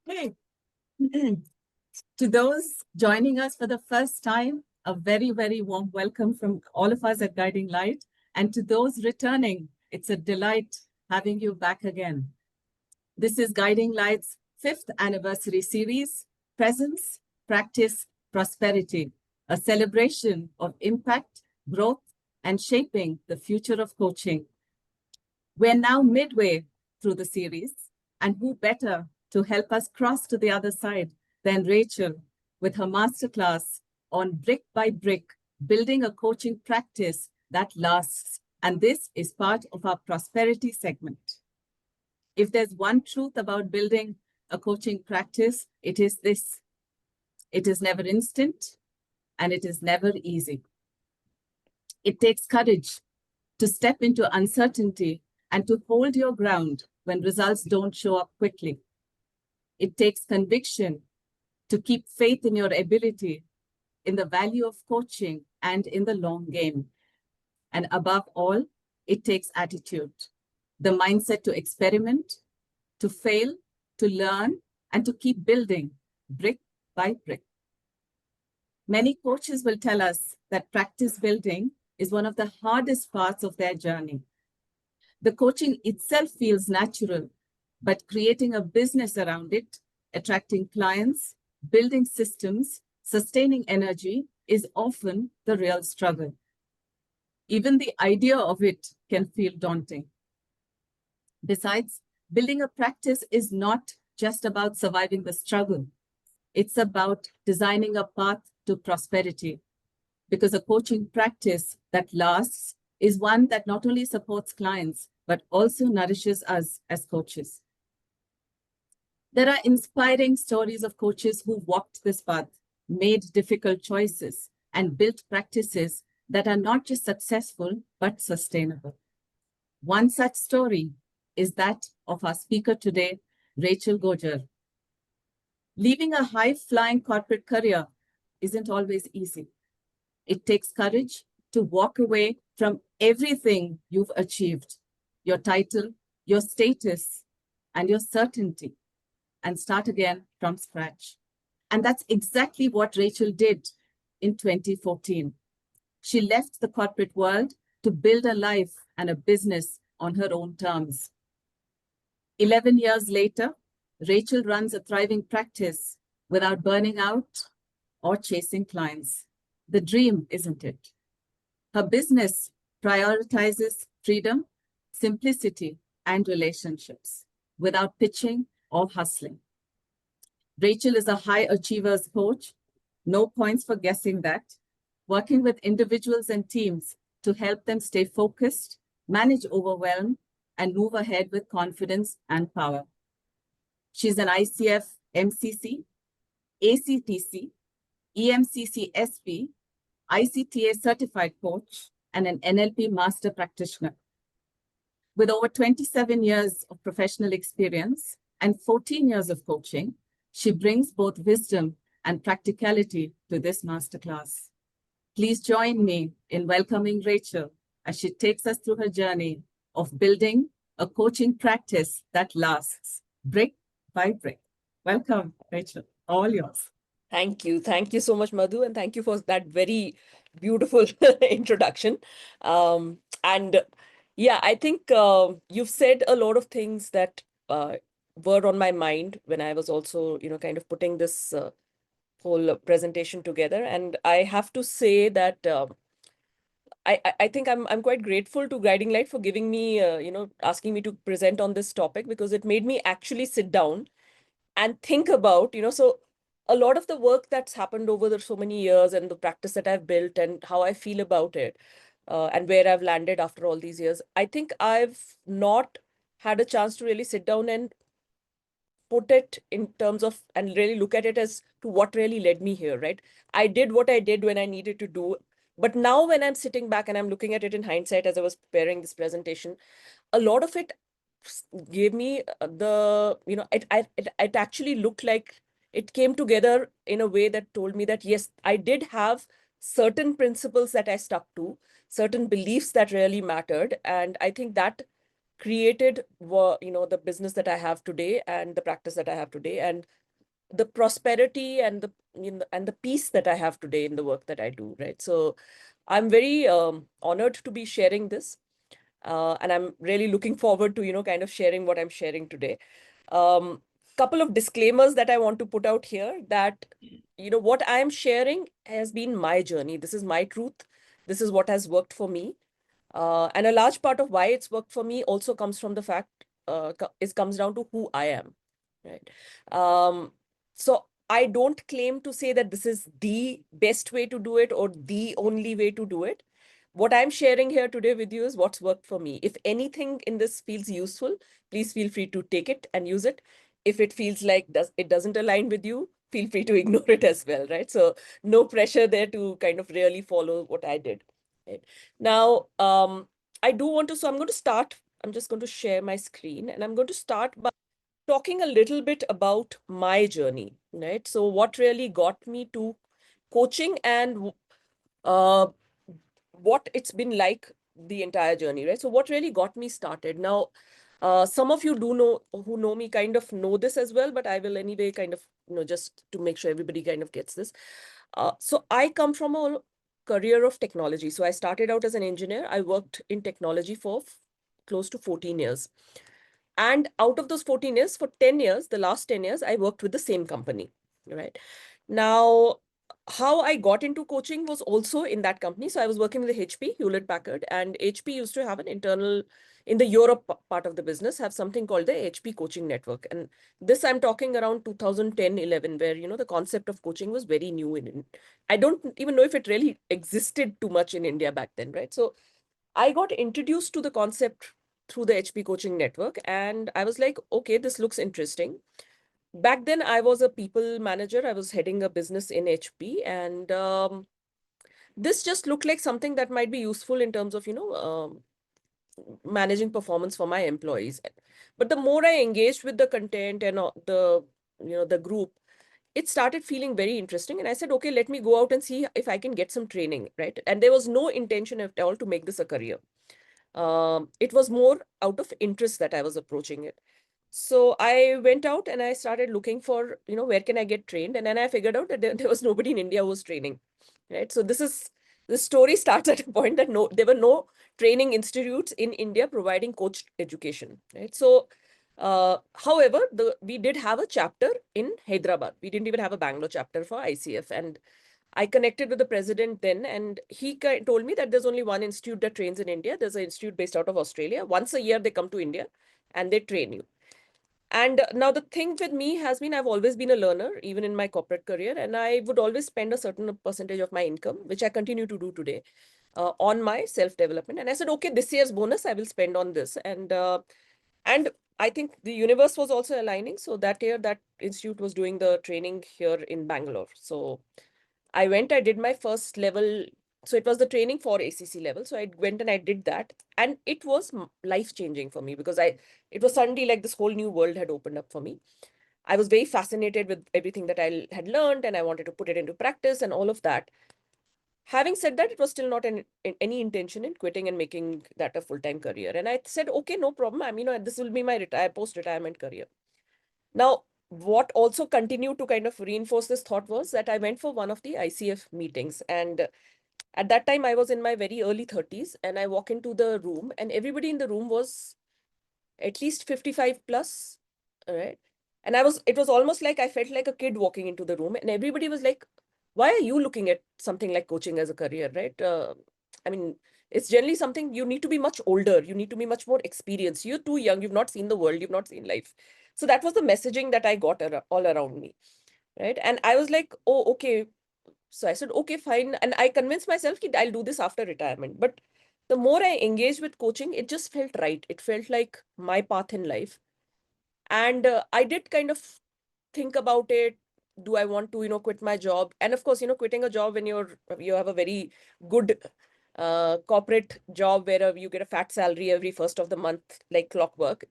Hey, to those joining us for the first time, a very, very warm welcome from all of us at Guiding Light. And to those returning, it's a delight having you back again. This is Guiding Light's 5th anniversary series, Presence, Practice, Prosperity, a celebration of impact, growth, and shaping the future of coaching. We're now midway through the series, and who better to help us cross to the other side than Rachel with her masterclass on brick by brick, building a coaching practice that lasts. And this is part of our prosperity segment. If there's one truth about building a coaching practice, it is this: it is never instant and it is never easy. It takes courage to step into uncertainty and to hold your ground when results don't show up quickly. It takes conviction to keep faith in your ability, in the value of coaching, and in the long game. And above all, it takes attitude, the mindset to experiment, to fail, to learn, and to keep building brick by brick. Many coaches will tell us that practice building is one of the hardest parts of their journey. The coaching itself feels natural, but creating a business around it, attracting clients, building systems, sustaining energy is often the real struggle. Even the idea of it can feel daunting. Besides, building a practice is not just about surviving the struggle. It's about designing a path to prosperity, because a coaching practice that lasts is one that not only supports clients, but also nourishes us as coaches. There are inspiring stories of coaches who walked this path, made difficult choices, and built practices that are not just successful, but sustainable. One such story is that of our speaker today, Rachel Gojer. Leaving a high-flying corporate career isn't always easy. It takes courage to walk away from everything you've achieved, your title, your status, and your certainty, and start again from scratch. And that's exactly what Rachel did in 2014. She left the corporate world to build a life and a business on her own terms. 11 years later, Rachel runs a thriving practice without burning out or chasing clients. The dream, isn't it? Her business prioritizes freedom, simplicity, and relationships without pitching or hustling. Rachel is a high achievers coach, no points for guessing that, working with individuals and teams to help them stay focused, manage overwhelm, and move ahead with confidence and power. She's an ICF MCC, ACTC, EMCC SP, ICTA certified coach, and an NLP master practitioner. With over 27 years of professional experience and 14 years of coaching, she brings both wisdom and practicality to this masterclass. Please join me in welcoming Rachel as she takes us through her journey of building a coaching practice that lasts brick by brick. Welcome, Rachel. All yours. Thank you. Thank you so much, Madhu. And thank you for that very beautiful introduction. And yeah, I think you've said a lot of things that were on my mind when I was also, kind of putting this whole presentation together. And I have to say that I think I'm quite grateful to Guiding Light for giving me, asking me to present on this topic, because it made me actually sit down and think about, so a lot of the work that's happened over so many years and the practice that I've built and how I feel about it and where I've landed after all these years, I think I've not had a chance to really sit down and put it in terms of and really look at it as to what really led me here, right? I did what I did when I needed to do. But now when I'm sitting back and I'm looking at it in hindsight as I was preparing this presentation, a lot of it gave me it actually looked like it came together in a way that told me that, yes, I did have certain principles that I stuck to, certain beliefs that really mattered. And I think that created the business that I have today and the practice that I have today, and the prosperity and the peace that I have today in the work that I do, right? So I'm very honored to be sharing this. And I'm really looking forward to, kind of sharing what I'm sharing today. Couple of disclaimers that I want to put out here, that, what I am sharing has been my journey. This is my truth. This is what has worked for me. And a large part of why it's worked for me also comes from the fact, comes down to who I am, right? So I don't claim to say that this is the best way to do it or the only way to do it. What I'm sharing here today with you is what's worked for me. If anything in this feels useful, please feel free to take it and use it. If it feels like it doesn't align with you, feel free to ignore it as well, right? So no pressure there to kind of really follow what I did. Right? Now, I do want to, so I'm going to start, I'm just going to share my screen, and I'm going to start by talking a little bit about my journey, right? So what really got me to coaching, and uh, what it's been like the entire journey, right? So what really got me started. Now, some of you do know, who know me, kind of know this as well, but I will anyway kind of, just to make sure everybody kind of gets this. So I come from a career of technology. So I started out as an engineer. I worked in technology for close to 14 years. And out of those 14 years, for 10 years, the last 10 years, I worked with the same company, right? Now, how I got into coaching was also in that company. So I was working with HP, Hewlett Packard, and HP used to have an internal, in the Europe part of the business, have something called the HP coaching network. And this I'm talking around 2010, 11, where, the concept of coaching was very new I don't even know if it really existed too much in India back then, right? So I got introduced to the concept through the HP coaching network, and I was like, okay, this looks interesting. Back then, I was a people manager. I was heading a business in HP, and this just looked like something that might be useful in terms of, managing performance for my employees. But the more I engaged with the content and the group, it started feeling very interesting. And I said, okay, let me go out and see if I can get some training, right? And there was no intention at all to make this a career. It was more out of interest that I was approaching it. So I went out and I started looking for, where can I get trained? And then I figured out that there was nobody in India who was training, right? So the story starts at a point that there were no training institutes in India providing coach education, right? So, however, we did have a chapter in Hyderabad. We didn't even have a Bangalore chapter for ICF. And I connected with the president then, and he told me that there's only one institute that trains in India. There's an institute based out of Australia. Once a year, they come to India and they train you. And now the thing with me has been, I've always been a learner, even in my corporate career, and I would always spend a certain percentage of my income, which I continue to do today, on my self-development. And I said, okay, this year's bonus I will spend on this. And I think the universe was also aligning. So that year, that institute was doing the training here in Bangalore. So I went, I did my first level. So it was the training for ACC level. So I went and I did that. And it was life-changing for me, because it was suddenly like this whole new world had opened up for me. I was very fascinated with everything that I had learned, and I wanted to put it into practice and all of that. Having said that, it was still not any intention in quitting and making that a full-time career. And I said, okay, no problem. This will be my post-retirement career. Now, what also continued to kind of reinforce this thought was that I went for one of the ICF meetings. And at that time, I was in my very early 30s, and I walk into the room, and everybody in the room was at least 55 plus, right? And it was almost like I felt like a kid walking into the room, and everybody was like, why are you looking at something like coaching as a career, right? I mean, it's generally something you need to be much older. You need to be much more experienced. You're too young. You've not seen the world. You've not seen life. So that was the messaging that I got all around me, right? And I was like, oh, okay. So I said, okay, fine. And I convinced myself that I'll do this after retirement. But the more I engaged with coaching, it just felt right. It felt like my path in life. And I did kind of think about it. Do I want to, quit my job? And of course, quitting a job when you have a very good corporate job where you get a fat salary every first of the month, like clockwork,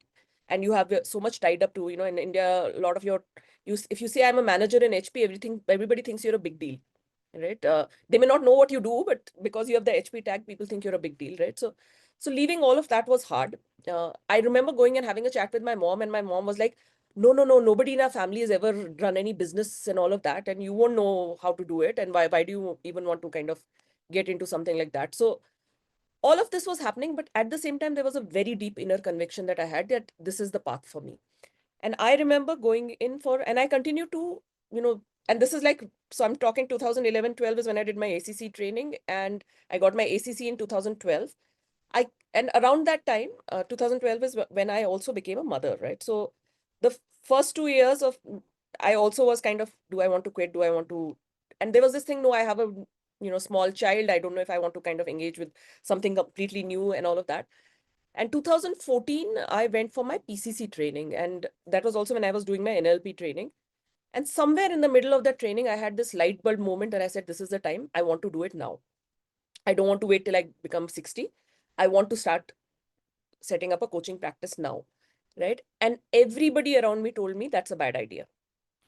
and you have so much tied up to, in India, a lot of if you say I'm a manager in HP, everybody thinks you're a big deal, right? They may not know what you do, but because you have the HP tag, people think you're a big deal, right? So So leaving all of that was hard. I remember going and having a chat with my mom, and my mom was like, no, no, no, nobody in our family has ever run any business and all of that, and you won't know how to do it. And why do you even want to kind of get into something like that? So all of this was happening, but at the same time, there was a very deep inner conviction that I had that this is the path for me. And I remember going in for, and I continue to, and this is like, so I'm talking 2011, 12 is when I did my ACC training, and I got my ACC in 2012. And around that time, 2012 is when I also became a mother, right? So the first 2 years of, I also was kind of, do I want to quit? Do I want to, and there was this thing, no, I have a, small child. I don't know if I want to kind of engage with something completely new and all of that. And 2014, I went for my PCC training. And that was also when I was doing my NLP training. And somewhere in the middle of that training, I had this light bulb moment that I said, this is the time. I want to do it now. I don't want to wait till I become 60. I want to start setting up a coaching practice now, right? And everybody around me told me that's a bad idea.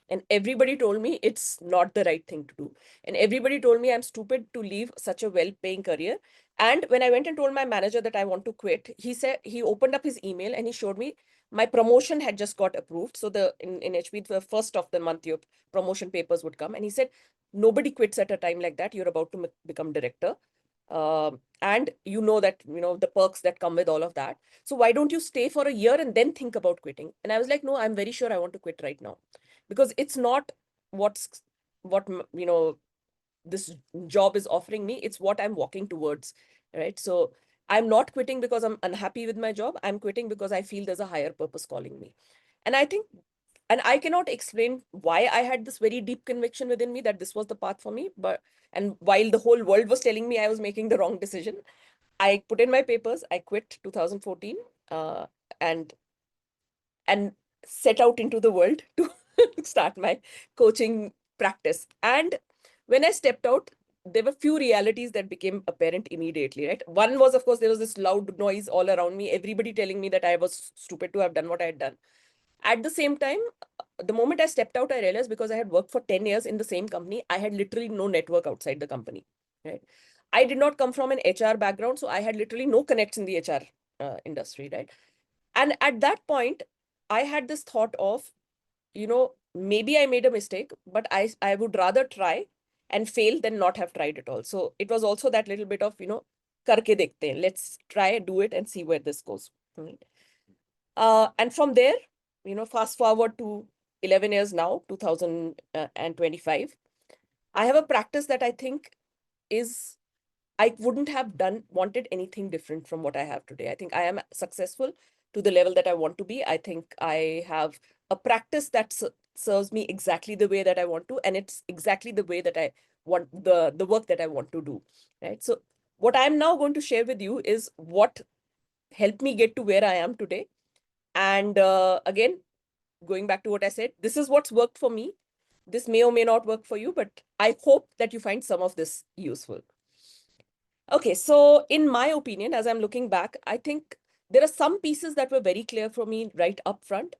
And everybody told me it's not the right thing to do. And everybody told me I'm stupid to leave such a well-paying career. And when I went and told my manager that I want to quit, he said, he opened up his email and he showed me my promotion had just got approved. So in HP, the first of the month, your promotion papers would come. And he said, nobody quits at a time like that. You're about to become director. And that, the perks that come with all of that. So why don't you stay for a year and then think about quitting? And I was like, no, I'm very sure I want to quit right now, because it's not what this job is offering me. It's what I'm walking towards, right? So I'm not quitting because I'm unhappy with my job. I'm quitting because I feel there's a higher purpose calling me. And I think, and I cannot explain why I had this very deep conviction within me that this was the path for me. And while the whole world was telling me I was making the wrong decision, I put in my papers, I quit 2014, and set out into the world to start my coaching practice. And when I stepped out, there were few realities that became apparent immediately, right? One was, of course, there was this loud noise all around me, everybody telling me that I was stupid to have done what I had done. At the same time, the moment I stepped out, I realized, because I had worked for 10 years in the same company, I had literally no network outside the company, right? I did not come from an HR background, so I had literally no connects in the HR industry, right? And at that point, I had this thought of, maybe I made a mistake, but I would rather try and fail than not have tried at all. So it was also that little bit of, karke dekhte hain. Let's try, do it, and see where this goes. Right? And from there, fast forward to 11 years now, 2025, I have a practice that I think is, I wouldn't have wanted anything different from what I have today. I think I am successful to the level that I want to be. I think I have a practice that serves me exactly the way that I want to, and it's exactly the way that I want the work that I want to do, right? So what I'm now going to share with you is what helped me get to where I am today. And again, going back to what I said, this is what's worked for me. This may or may not work for you, but I hope that you find some of this useful. Okay, so in my opinion, as I'm looking back, I think there are some pieces that were very clear for me right up front.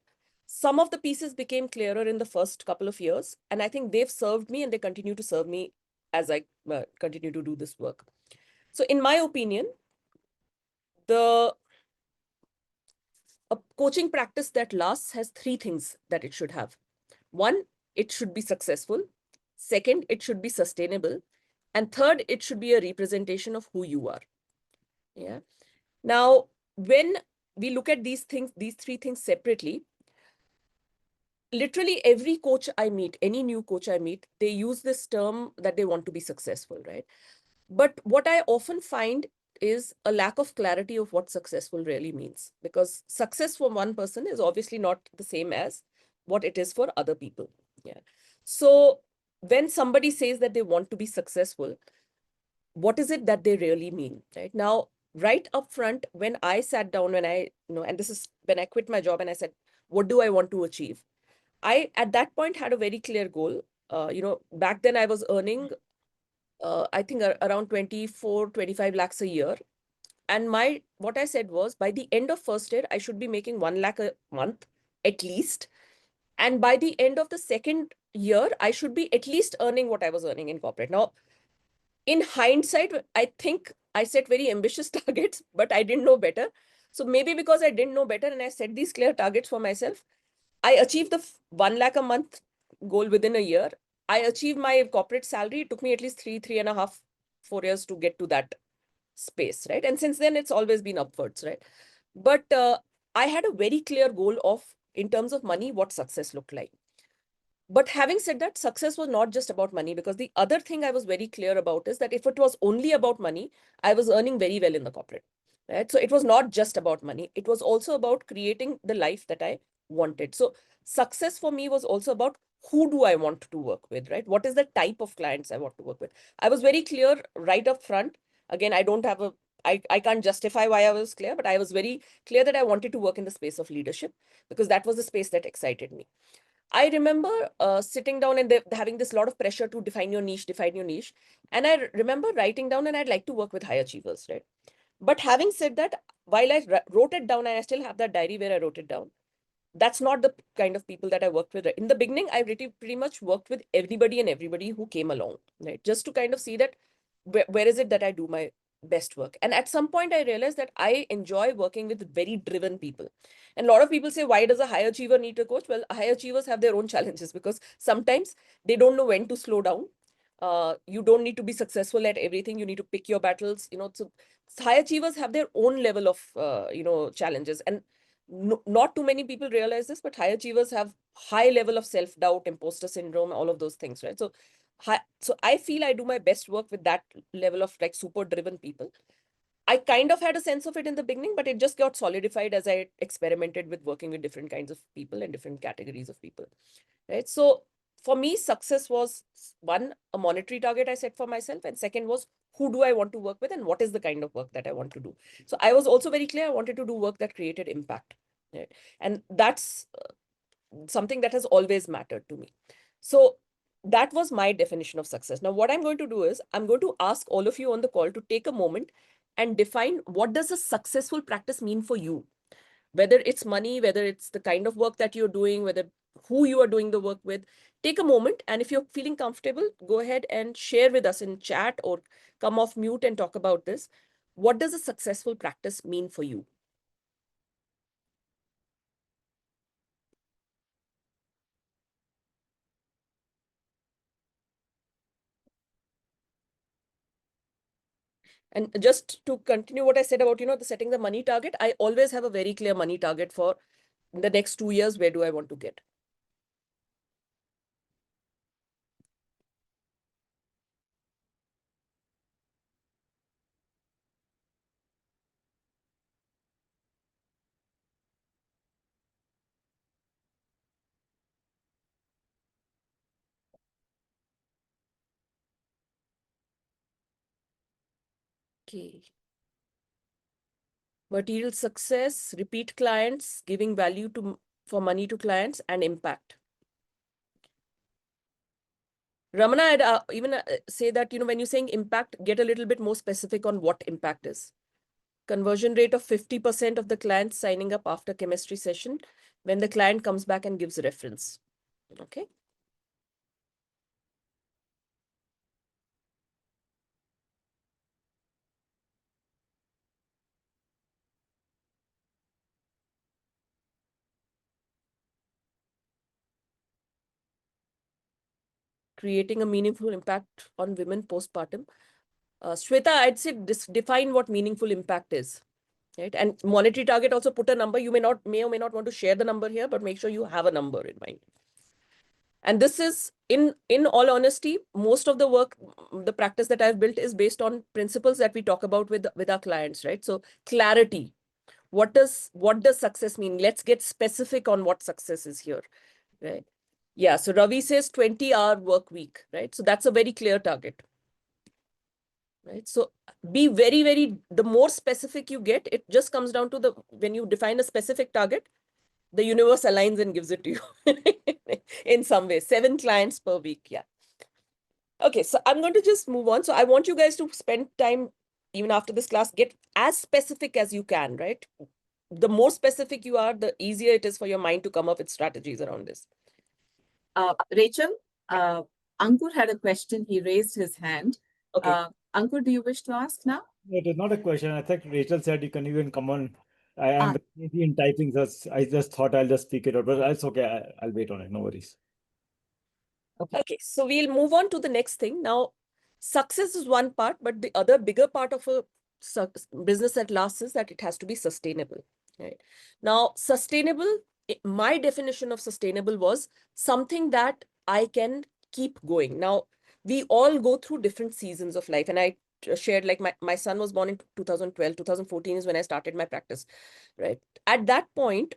Some of the pieces became clearer in the first couple of years, and I think they've served me and they continue to serve me as I continue to do this work. So in my opinion, a coaching practice that lasts has three things that it should have. One, it should be successful. Second, it should be sustainable. And third, it should be a representation of who you are. Yeah. Now, when we look at these three things separately, literally every coach I meet, any new coach I meet, they use this term that they want to be successful, right? But what I often find is a lack of clarity of what successful really means, because success for one person is obviously not the same as what it is for other people. Yeah. So when somebody says that they want to be successful, what is it that they really mean, right? Now, right up front, when I sat down, and this is when I quit my job and I said, what do I want to achieve? I, at that point, had a very clear goal. Back then I was earning, I think around 24, 25 lakhs a year. And what I said was, by the end of first year, I should be making 1 lakh a month, at least. And by the end of the second year, I should be at least earning what I was earning in corporate. Now, in hindsight, I think I set very ambitious targets, but I didn't know better. So maybe because I didn't know better and I set these clear targets for myself, I achieved the 1 lakh a month goal within a year. I achieved my corporate salary. It took me at least 3.5, 4 years to get to that space, right? And since then, it's always been upwards, right? But I had a very clear goal of, in terms of money, what success looked like. But having said that, success was not just about money, because the other thing I was very clear about is that if it was only about money, I was earning very well in the corporate, right? So it was not just about money. It was also about creating the life that I wanted. So success for me was also about who do I want to work with, right? What is the type of clients I want to work with? I was very clear right up front. Again, I can't justify why I was clear, but I was very clear that I wanted to work in the space of leadership because that was the space that excited me. I remember sitting down and having this lot of pressure to define your niche, define your niche. And I remember writing down, and I'd like to work with high achievers, right? But having said that, while I wrote it down, and I still have that diary where I wrote it down, that's not the kind of people that I worked with. In the beginning, I pretty much worked with everybody and everybody who came along, right? Just to kind of see that where is it that I do my best work. And at some point, I realized that I enjoy working with very driven people. And a lot of people say, why does a high achiever need a coach? Well, high achievers have their own challenges because sometimes they don't know when to slow down. You don't need to be successful at everything. You need to pick your battles, so high achievers have their own level of, challenges. And not too many people realize this, but high achievers have high level of self-doubt, imposter syndrome, all of those things, right? So I feel I do my best work with that level of like super driven people. I kind of had a sense of it in the beginning, but it just got solidified as I experimented with working with different kinds of people and different categories of people, right? So for me, success was one, a monetary target I set for myself, and second was who do I want to work with and what is the kind of work that I want to do. So I was also very clear I wanted to do work that created impact, right? And that's something that has always mattered to me. So that was my definition of success. Now, what I'm going to do is I'm going to ask all of you on the call to take a moment and define what does a successful practice mean for you, whether it's money, whether it's the kind of work that you're doing, whether who you are doing the work with. Take a moment, and if you're feeling comfortable, go ahead and share with us in chat or come off mute and talk about this. What does a successful practice mean for you? And just to continue what I said about, the setting the money target, I always have a very clear money target for the next 2 years. Where do I want to get? Okay. Material success, repeat clients, giving value for money to clients, and impact. Ramana, I'd even say that, when you're saying impact, get a little bit more specific on what impact is. Conversion rate of 50% of the clients signing up after chemistry session when the client comes back and gives a reference. Okay. Creating a meaningful impact on women postpartum. Shweta, I'd say define what meaningful impact is, right? And monetary target, also put a number. You may or may not want to share the number here, but make sure you have a number in mind. And this is, in all honesty, most of the work, the practice that I've built is based on principles that we talk about with our clients, right? So clarity. What does success mean? Let's get specific on what success is here, right? Yeah. So Ravi says 20-hour work week, right? So that's a very clear target, right? So be very, very, the more specific you get, it just comes down to when you define a specific target, the universe aligns and gives it to you in some way. 7 clients per week. Yeah. Okay. So I'm going to just move on. So I want you guys to spend time, even after this class, get as specific as you can, right? The more specific you are, the easier it is for your mind to come up with strategies around this. Rachel, Ankur had a question. He raised his hand. Okay. Ankur, do you wish to ask now? It is not a question. I think Rachel said you can even come on. I am Ah, busy in typing, so I just thought I'll just speak it out, but that's okay. I'll wait on it. No worries. okay. Okay, so we'll move on to the next thing. Now, success is one part, but the other bigger part of a business that lasts is that it has to be sustainable, right? Now, sustainable, my definition of sustainable was something that I can keep going. Now, we all go through different seasons of life, and I shared like my son was born in 2012, 2014 is when I started my practice, right? At that point,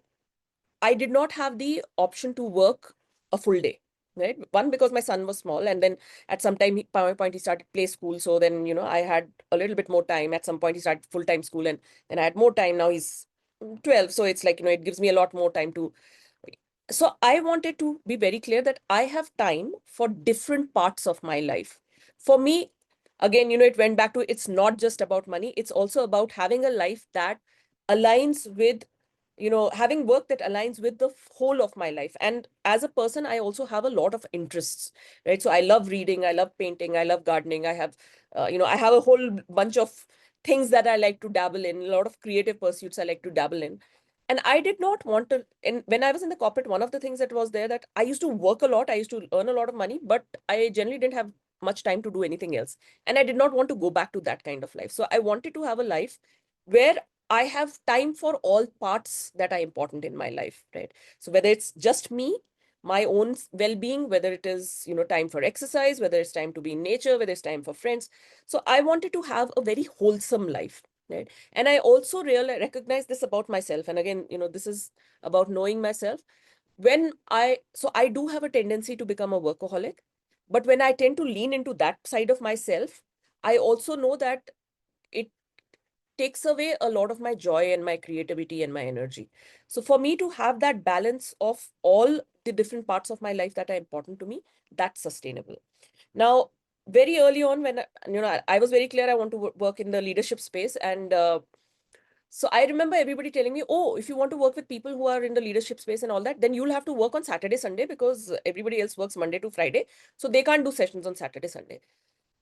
I did not have the option to work a full day, right? One, because my son was small, and then at some time, point he started play school. So then, I had a little bit more time. At some point, he started full-time school, and then I had more time. Now he's 12. So it's like, it gives me a lot more time to. So I wanted to be very clear that I have time for different parts of my life. For me, again, it went back to it's not just about money. It's also about having a life that aligns with having work that aligns with the whole of my life. And as a person, I also have a lot of interests, right? So I love reading, I love painting, I love gardening. I have, I have a whole bunch of things that I like to dabble in, a lot of creative pursuits I like to dabble in. And I did not want to, and when I was in the corporate, one of the things that was there that I used to work a lot, I used to earn a lot of money, but I generally didn't have much time to do anything else. And I did not want to go back to that kind of life. So I wanted to have a life where I have time for all parts that are important in my life, right? So whether it's just me, my own well-being, whether it is, time for exercise, whether it's time to be in nature, whether it's time for friends. So I wanted to have a very wholesome life, right? And I also really recognize this about myself. And again, this is about knowing myself. So I do have a tendency to become a workaholic, but when I tend to lean into that side of myself, I also know that it takes away a lot of my joy and my creativity and my energy. So for me to have that balance of all the different parts of my life that are important to me, that's sustainable. Now, very early on, when I was very clear I want to work in the leadership space, and so I remember everybody telling me, oh, if you want to work with people who are in the leadership space and all that, then you'll have to work on Saturday, Sunday, because everybody else works Monday to Friday. So they can't do sessions on Saturday, Sunday.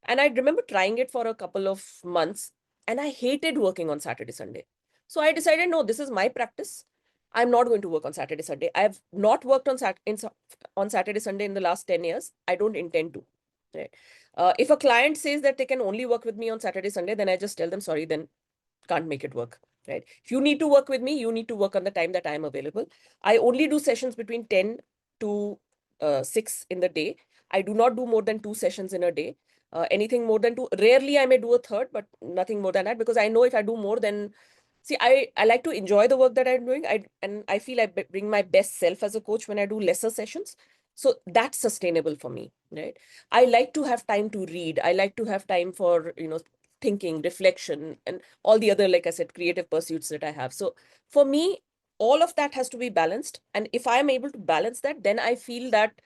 And I remember trying it for a couple of months, and I hated working on Saturday, Sunday. So I decided, no, this is my practice. I'm not going to work on Saturday, Sunday. I've not worked on Saturday, Sunday in the last 10 years. I don't intend to. Right. If a client says that they can only work with me on Saturday, Sunday, then I just tell them, sorry, then can't make it work. Right. If you need to work with me, you need to work on the time that I'm available. I only do sessions between 10 to 6 in the day. I do not do more than 2 sessions in a day. Anything more than two, rarely I may do a third, but nothing more than that, because I know if I do more, then see, I like to enjoy the work that I'm doing. And I feel I bring my best self as a coach when I do lesser sessions. So that's sustainable for me, right? I like to have time to read. I like to have time for, thinking, reflection, and all the other, like I said, creative pursuits that I have. So for me, all of that has to be balanced. And if I'm able to balance that, then I feel that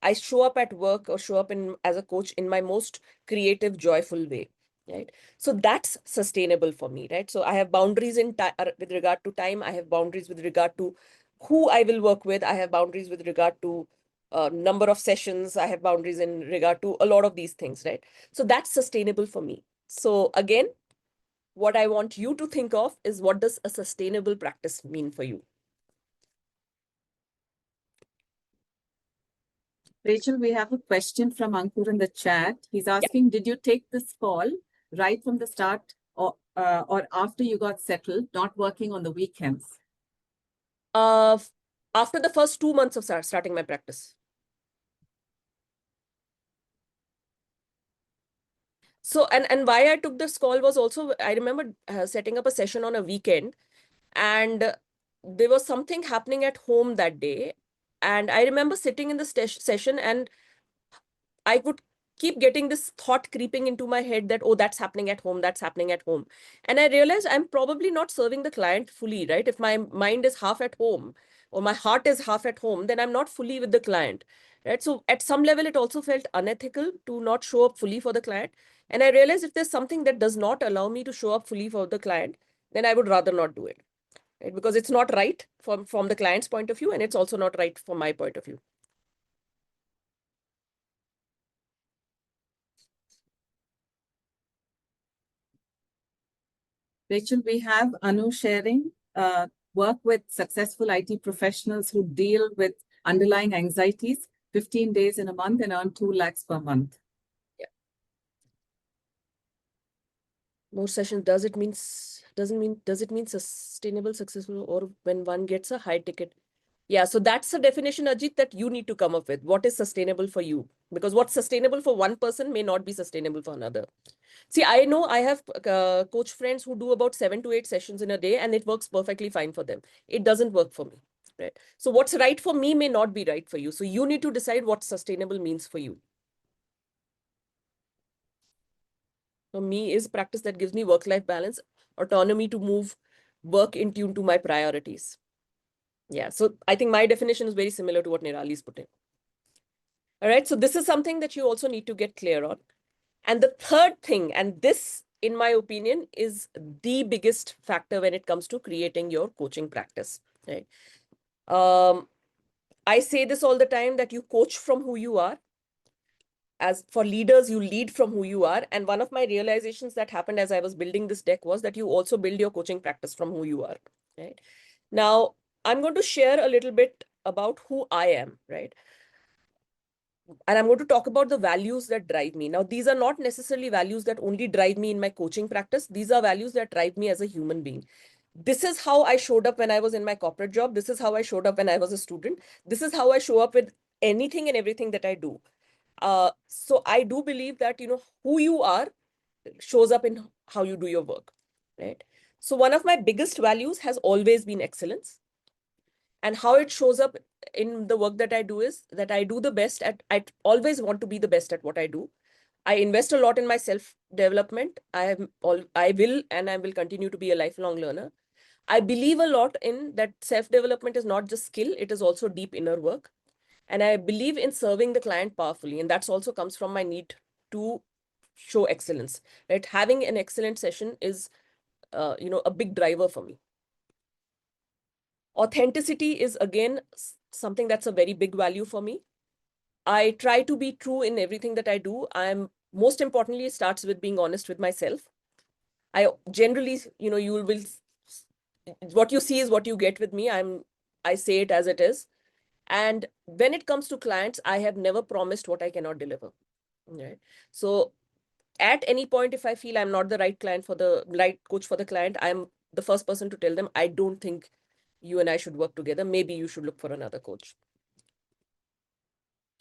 I show up at work or show up in as a coach in my most creative, joyful way, right? So that's sustainable for me, right? So I have boundaries in with regard to time. I have boundaries with regard to who I will work with. I have boundaries with regard to number of sessions. I have boundaries in regard to a lot of these things, right? So that's sustainable for me. So again, what I want you to think of is, what does a sustainable practice mean for you? Rachel, we have a question from Ankur in the chat. He's Yeah. asking, did you take this call right from the start, or after you got settled, not working on the weekends? Uh, After the first 2 months of starting my practice. So, and why I took this call was also, I remember setting up a session on a weekend, and there was something happening at home that day. And I remember sitting in the session, and I would keep getting this thought creeping into my head that, oh, that's happening at home, that's happening at home. And I realized I'm probably not serving the client fully, right? If my mind is half at home or my heart is half at home, then I'm not fully with the client, right? So at some level, it also felt unethical to not show up fully for the client. And I realized if there's something that does not allow me to show up fully for the client, then I would rather not do it, right? Because it's not right from the client's point of view, and it's also not right from my point of view. Rachel, we have Anu sharing work with successful IT professionals who deal with underlying anxieties, 15 days in a month and earn 2 lakhs per month. More sessions, does it mean sustainable, successful, or when one gets a high ticket? Yeah, so that's a definition, Ajit, that you need to come up with. What is sustainable for you? Because what's sustainable for one person may not be sustainable for another. See, I know I have coach friends who do about 7 to 8 sessions in a day, and it works perfectly fine for them. It doesn't work for me, right? So what's right for me may not be right for you. So you need to decide what sustainable means for you. For me is practice that gives me work-life balance, autonomy to move work in tune to my priorities. Yeah, so I think my definition is very similar to what Nirali's put in. All right, so this is something that you also need to get clear on. And the third thing, and this, in my opinion, is the biggest factor when it comes to creating your coaching practice, right? I say this all the time, that you coach from who you are. As for leaders, you lead from who you are. And one of my realizations that happened as I was building this deck was that you also build your coaching practice from who you are, right? Now, I'm going to share a little bit about who I am, right? And I'm going to talk about the values that drive me. Now, these are not necessarily values that only drive me in my coaching practice. These are values that drive me as a human being. This is how I showed up when I was in my corporate job. This is how I showed up when I was a student. This is how I show up with anything and everything that I do. So I do believe that, who you are shows up in how you do your work, right? So one of my biggest values has always been excellence. And how it shows up in the work that I do is that I do the best at, I always want to be the best at what I do. I invest a lot in my self-development. I will and I will continue to be a lifelong learner. I believe a lot in that self-development is not just skill, it is also deep inner work. And I believe in serving the client powerfully. And that's also comes from my need to show excellence, right? Having an excellent session is, a big driver for me. Authenticity is, again, something that's a very big value for me. I try to be true in everything that I do. Most importantly, it starts with being honest with myself. I generally, what you see is what you get with me. I say it as it is. And when it comes to clients, I have never promised what I cannot deliver. Right. So at any point, if I feel I'm not the right right coach for the client, I'm the first person to tell them, I don't think you and I should work together. Maybe you should look for another coach.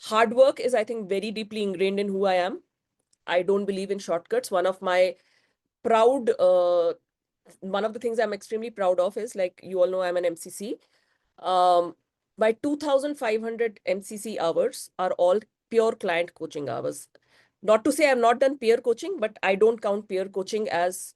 Hard work is, I think, very deeply ingrained in who I am. I don't believe in shortcuts. One of the things I'm extremely proud of is, like you all know, I'm an MCC. My 2,500 MCC hours are all pure client coaching hours. Not to say I've not done peer coaching, but I don't count peer coaching as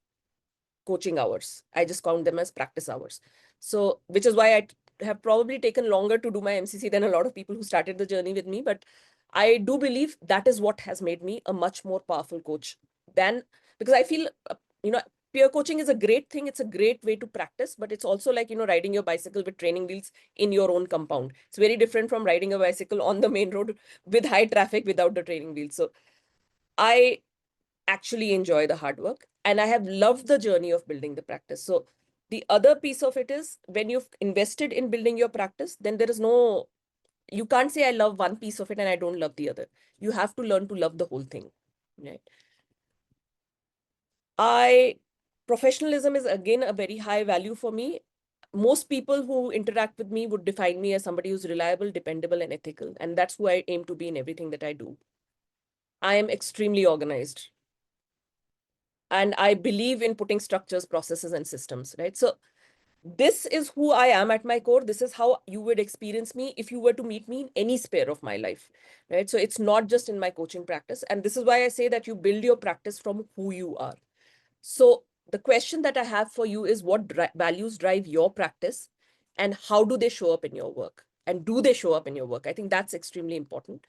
coaching hours. I just count them as practice hours. So, which is why I have probably taken longer to do my MCC than a lot of people who started the journey with me. But I do believe that is what has made me a much more powerful coach because I feel, peer coaching is a great thing. It's a great way to practice, but it's also like, riding your bicycle with training wheels in your own compound. It's very different from riding a bicycle on the main road with high traffic without the training wheels. So I actually enjoy the hard work, and I have loved the journey of building the practice. So the other piece of it is, when you've invested in building your practice, then you can't say I love one piece of it and I don't love the other. You have to learn to love the whole thing, right? Professionalism is, again, a very high value for me. Most people who interact with me would define me as somebody who's reliable, dependable, and ethical. And that's who I aim to be in everything that I do. I am extremely organized. And I believe in putting structures, processes, and systems, right? So this is who I am at my core. This is how you would experience me if you were to meet me in any sphere of my life, right? So it's not just in my coaching practice. And this is why I say that you build your practice from who you are. So the question that I have for you is, what values drive your practice, and how do they show up in your work? And do they show up in your work? I think that's extremely important,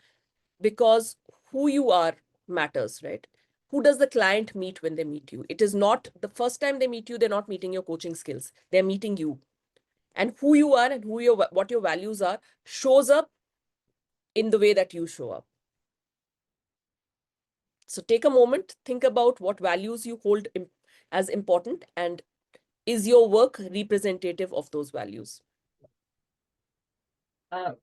because who you are matters, right? Who does the client meet when they meet you? It is not the first time they meet you, they're not meeting your coaching skills. They're meeting you. And who you are and what your values are shows up in the way that you show up. So take a moment, think about what values you hold as important, and is your work representative of those values?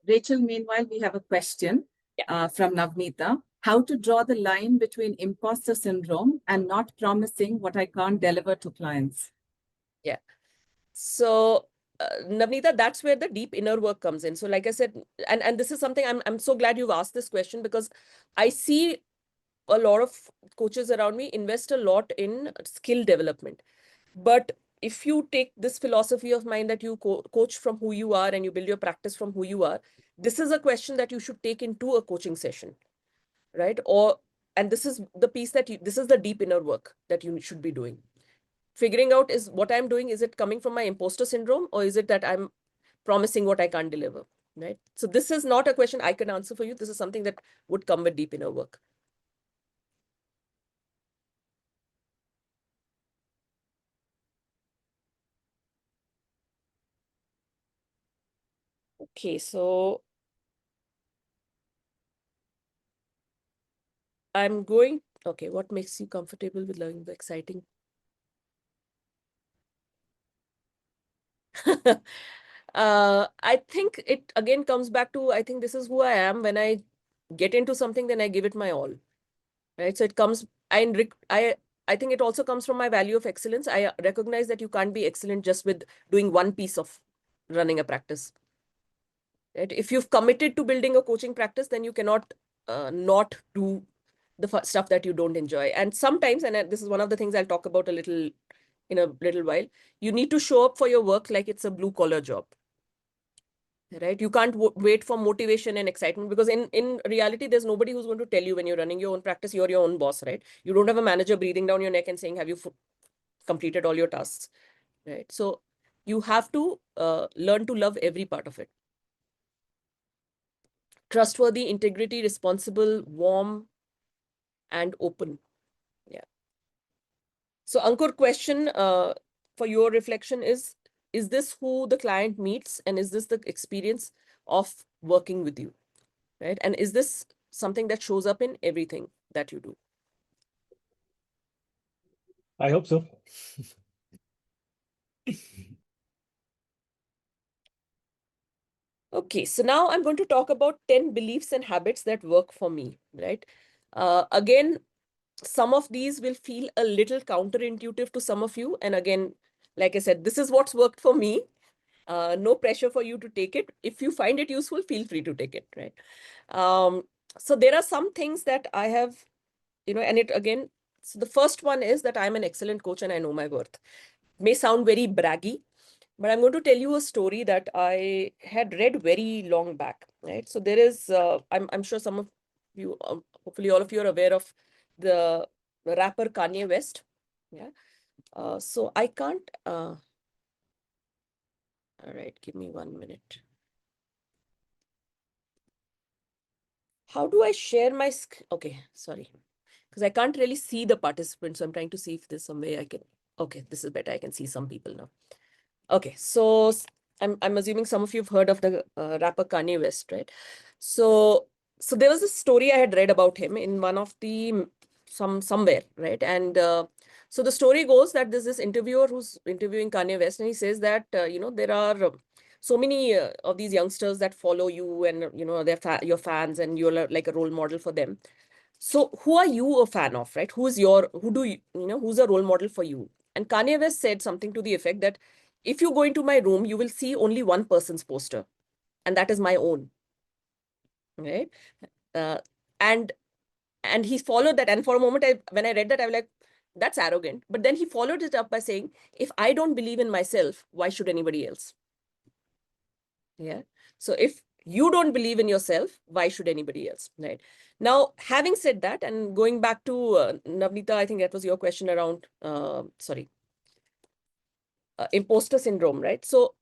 Rachel, meanwhile, we have a question from Navneeta. How to draw the line between imposter syndrome and not promising what I can't deliver to clients? Yeah. So, Navneeta, that's where the deep inner work comes in. So like I said, and this is something I'm so glad you've asked this question, because I see a lot of coaches around me invest a lot in skill development. But if you take this philosophy of mine that you coach from who you are and you build your practice from who you are, this is a question that you should take into a coaching session, right? And this is the piece that this is the deep inner work that you should be doing. Figuring out, is what I'm doing, is it coming from my imposter syndrome, or is it that I'm promising what I can't deliver, right? So this is not a question I can answer for you. This is something that would come with deep inner work. Okay, so I'm going, okay, what makes you comfortable with learning the exciting? I think it again comes back to, I think this is who I am. When I get into something, then I give it my all, right? So it comes, I think it also comes from my value of excellence. I recognize that you can't be excellent just with doing one piece of running a practice, right? If you've committed to building a coaching practice, then you cannot not do the stuff that you don't enjoy. And sometimes, and this is one of the things I'll talk about a little in a little while, you need to show up for your work like it's a blue collar job, right? You can't wait for motivation and excitement, because in reality, there's nobody who's going to tell you when you're running your own practice, you're your own boss, right? You don't have a manager breathing down your neck and saying, have you completed all your tasks, right? So you have to learn to love every part of it. Trustworthy, integrity, responsible, warm, and open. Yeah. So Ankur, question for your reflection is this who the client meets, and is this the experience of working with you, right? And is this something that shows up in everything that you do? I hope so. Okay, so now I'm going to talk about 10 beliefs and habits that work for me, right? Again, some of these will feel a little counterintuitive to some of you. And again, like I said, this is what's worked for me. No pressure for you to take it. If you find it useful, feel free to take it, right? So there are some things that I have, and it again, so the first one is that I'm an excellent coach and I know my worth. May sound very braggy, but I'm going to tell you a story that I had read very long back, right? So there is, I'm sure some of you, hopefully all of you are aware of the rapper Kanye West. Yeah. So I can't, all right, give me 1 minute. How do I share my, okay, sorry, because I can't really see the participants. So I'm trying to see if there's some way I can, okay, this is better. I can see some people now. Okay, so I'm assuming some of you have heard of the rapper Kanye West, right? So there was a story I had read about him in one of the somewhere, right? And so the story goes that there's this interviewer who's interviewing Kanye West, and he says that there are so many of these youngsters that follow you, and they're your fans, and you're like a role model for them. So who are you a fan of, right? Who's a role model for you? And Kanye West said something to the effect that if you go into my room, you will see only one person's poster, and that is my own, right? Uh, and he followed that. And for a moment, when I read that, I was like, that's arrogant. But then he followed it up by saying, if I don't believe in myself, why should anybody else? Yeah. So if you don't believe in yourself, why should anybody else, right? Now, having said that, and going back to Navneeta, I think that was your question around, imposter syndrome, right? So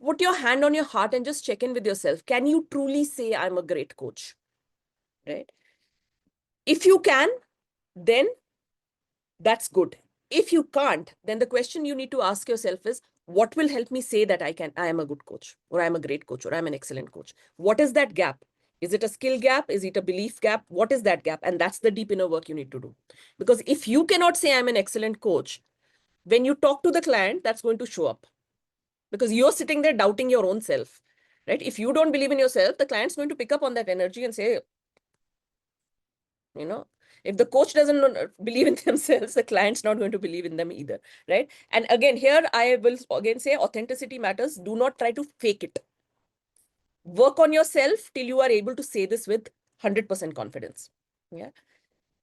put your hand on your heart and just check in with yourself. Can you truly say I'm a great coach, right? If you can, then that's good. If you can't, then the question you need to ask yourself is, what will help me say that I am a good coach, or I'm a great coach, or I'm an excellent coach? What is that gap? Is it a skill gap? Is it a belief gap? What is that gap? And that's the deep inner work you need to do. Because if you cannot say I'm an excellent coach, when you talk to the client, that's going to show up because you're sitting there doubting your own self, right? If you don't believe in yourself, the client's going to pick up on that energy and say, if the coach doesn't believe in themselves, the client's not going to believe in them either, right? And again, here I will again say authenticity matters. Do not try to fake it. Work on yourself till you are able to say this with 100% confidence. Yeah.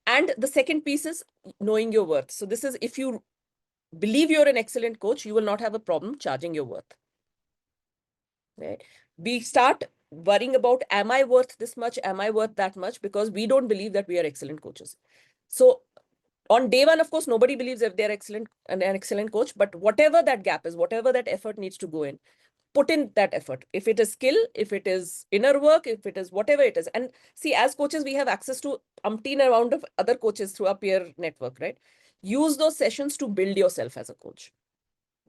And the second piece is knowing your worth. So this is, if you believe you're an excellent coach, you will not have a problem charging your worth. Right? We start worrying about, am I worth this much? Am I worth that much? Because we don't believe that we are excellent coaches. So on day one, of course, nobody believes that they're excellent and an excellent coach, but whatever that gap is, whatever that effort needs to go in, put in that effort. If it is skill, if it is inner work, if it is whatever it is. And see, as coaches, we have access to umpteen amount of other coaches through our peer network, right? Use those sessions to build yourself as a coach,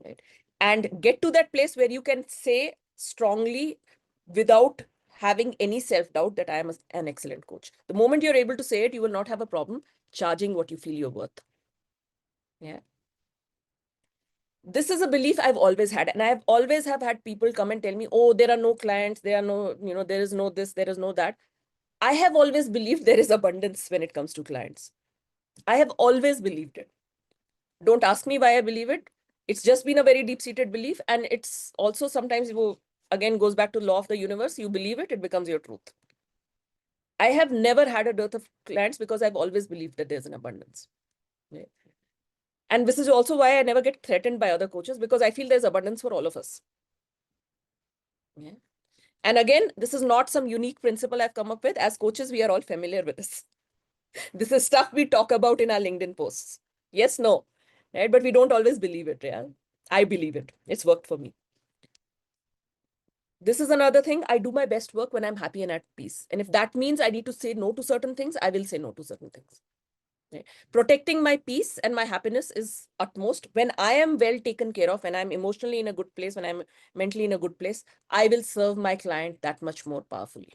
right? And get to that place where you can say strongly without having any self-doubt that I am an excellent coach. The moment you're able to say it, you will not have a problem charging what you feel you're worth. Yeah. This is a belief I've always had. And I've always have had people come and tell me, oh, there are no clients, there are no, there is no this, there is no that. I have always believed there is abundance when it comes to clients. I have always believed it. Don't ask me why I believe it. It's just been a very deep-seated belief. And it's also sometimes, again, goes back to law of the universe. You believe it, it becomes your truth. I have never had a dearth of clients because I've always believed that there's an abundance. Right? And this is also why I never get threatened by other coaches, because I feel there's abundance for all of us. Yeah. And again, this is not some unique principle I've come up with. As coaches, we are all familiar with this. This is stuff we talk about in our LinkedIn posts. Yes, no, right? But we don't always believe it. Yeah, I believe it. It's worked for me. This is another thing. I do my best work when I'm happy and at peace. And if that means I need to say no to certain things, I will say no to certain things. Right? Protecting my peace and my happiness is utmost. When I am well taken care of, when I'm emotionally in a good place, when I'm mentally in a good place, I will serve my client that much more powerfully.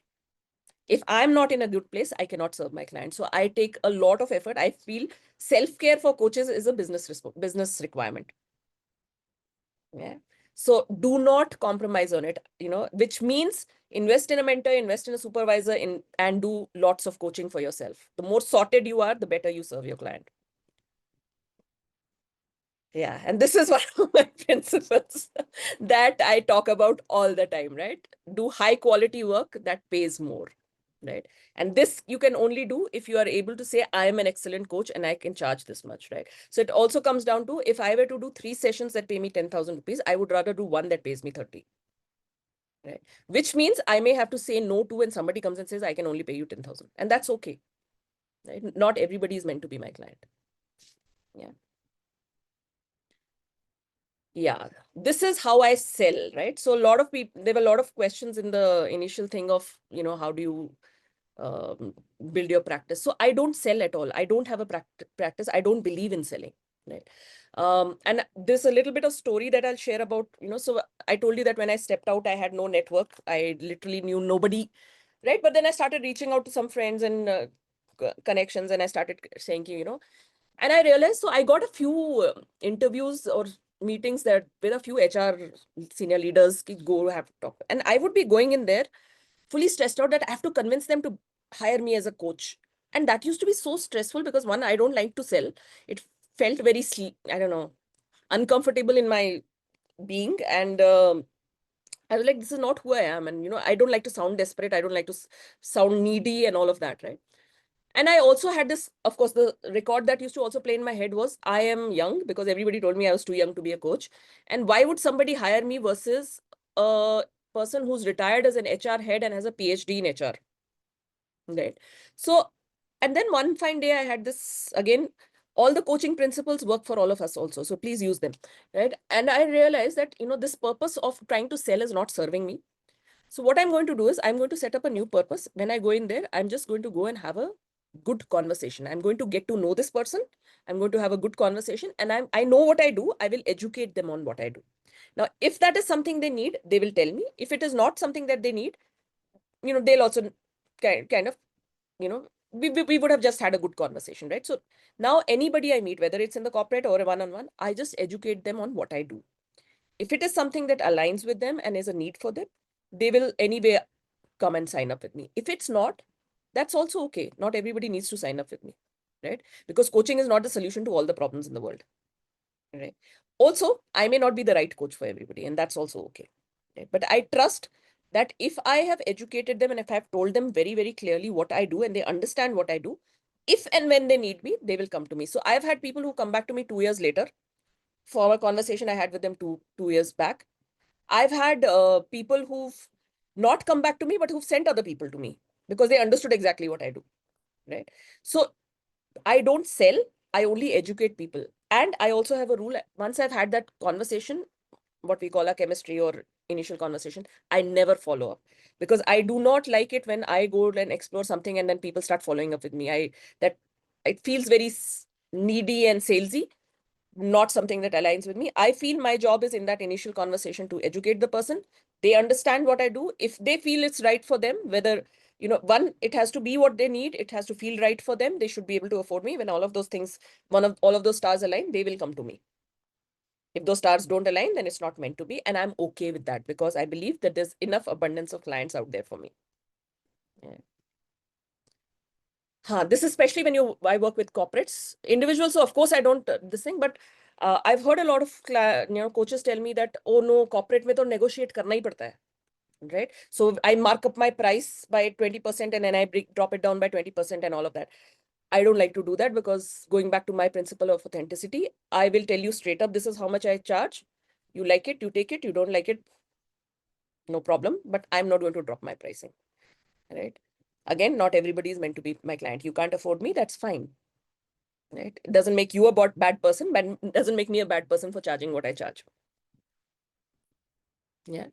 If I'm not in a good place, I cannot serve my client. So I take a lot of effort. I feel self-care for coaches is a business requirement. Yeah. So do not compromise on it, which means invest in a mentor, invest in a supervisor, and do lots of coaching for yourself. The more sorted you are, the better you serve your client. Yeah. And this is one of my principles that I talk about all the time, right? Do high quality work that pays more, right? And this you can only do if you are able to say, I am an excellent coach and I can charge this much, right? So it also comes down to, if I were to do 3 sessions that pay me 10,000 rupees, I would rather do one that pays me 30. Right? Which means I may have to say no to when somebody comes and says, I can only pay you 10,000. And that's okay. Right? Not everybody is meant to be my client. Yeah. Yeah, this is how I sell, right? So a lot of people, there were a lot of questions in the initial thing of, how do you build your practice? So I don't sell at all. I don't have a practice. I don't believe in selling, right? And there's a little bit of story that I'll share about, so I told you that when I stepped out, I had no network. I literally knew nobody, right? But then I started reaching out to some friends and connections, and I started saying, and I realized, so I got a few interviews or meetings that with a few HR senior leaders go have to talk. And I would be going in there fully stressed out that I have to convince them to hire me as a coach. And that used to be so stressful because, one, I don't like to sell. It felt very, I don't know, uncomfortable in my being. And I was like, this is not who I am. And, I don't like to sound desperate. I don't like to sound needy and all of that, right? And I also had this, of course, the record that used to also play in my head was, I am young, because everybody told me I was too young to be a coach. And why would somebody hire me versus a person who's retired as an HR head and has a PhD in HR? Right. So, and then one fine day I had this, again, all the coaching principles work for all of us also. So please use them. Right. And I realized that, this purpose of trying to sell is not serving me. So what I'm going to do is I'm going to set up a new purpose. When I go in there, I'm just going to go and have a good conversation. I'm going to get to know this person. I'm going to have a good conversation, and I know what I do. I will educate them on what I do. Now, if that is something they need, they will tell me. If it is not something that they need, they'll also kind of, we would have just had a good conversation, right? So now anybody I meet, whether it's in the corporate or a one-on-one, I just educate them on what I do. If it is something that aligns with them and is a need for them, they will anyway come and sign up with me. If it's not, that's also okay. Not everybody needs to sign up with me, right? Because coaching is not the solution to all the problems in the world, right? Also, I may not be the right coach for everybody, and that's also okay. Right? But I trust that if I have educated them and if I've told them very, very clearly what I do and they understand what I do, if and when they need me, they will come to me. So I've had people who come back to me 2 years later for a conversation I had with them two years back. I've had people who've not come back to me, but who've sent other people to me because they understood exactly what I do, right? So I don't sell, I only educate people. And I also have a rule, once I've had that conversation, what we call a chemistry or initial conversation, I never follow up because I do not like it when I go and explore something and then people start following up with me. That it feels very needy and salesy, not something that aligns with me. I feel my job is in that initial conversation to educate the person. They understand what I do. If they feel it's right for them, whether, one, it has to be what they need. It has to feel right for them. They should be able to afford me. When all of those things, all of those stars align, they will come to me. If those stars don't align, then it's not meant to be. And I'm okay with that because I believe that there's enough abundance of clients out there for me. Yeah. This is especially when I work with corporates, individuals. So of course I don't this thing, but I've heard a lot of coaches tell me that, oh no, corporate mein to negotiate karna hi padta hai, right? So I mark up my price by 20% and then I drop it down by 20% and all of that. I don't like to do that because going back to my principle of authenticity, I will tell you straight up, this is how much I charge. You like it, you take it. You don't like it, no problem. But I'm not going to drop my pricing, right? Again, not everybody is meant to be my client. You can't afford me, that's fine. Right? It doesn't make you a bad person, but it doesn't make me a bad person for charging what I charge. Yeah.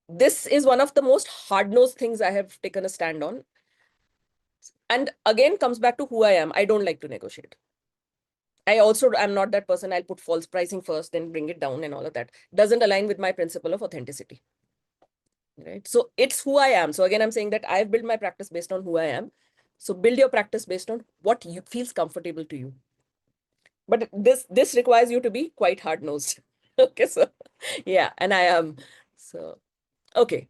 This is one of the most hard-nosed things I have taken a stand on. And again, comes back to who I am. I don't like to negotiate. I also am not that person. I'll put false pricing first, then bring it down and all of that. Doesn't align with my principle of authenticity. Right? So it's who I am. So again, I'm saying that I've built my practice based on who I am. So build your practice based on what feels comfortable to you. But this requires you to be quite hard-nosed. Okay, so yeah, and I am. So, okay.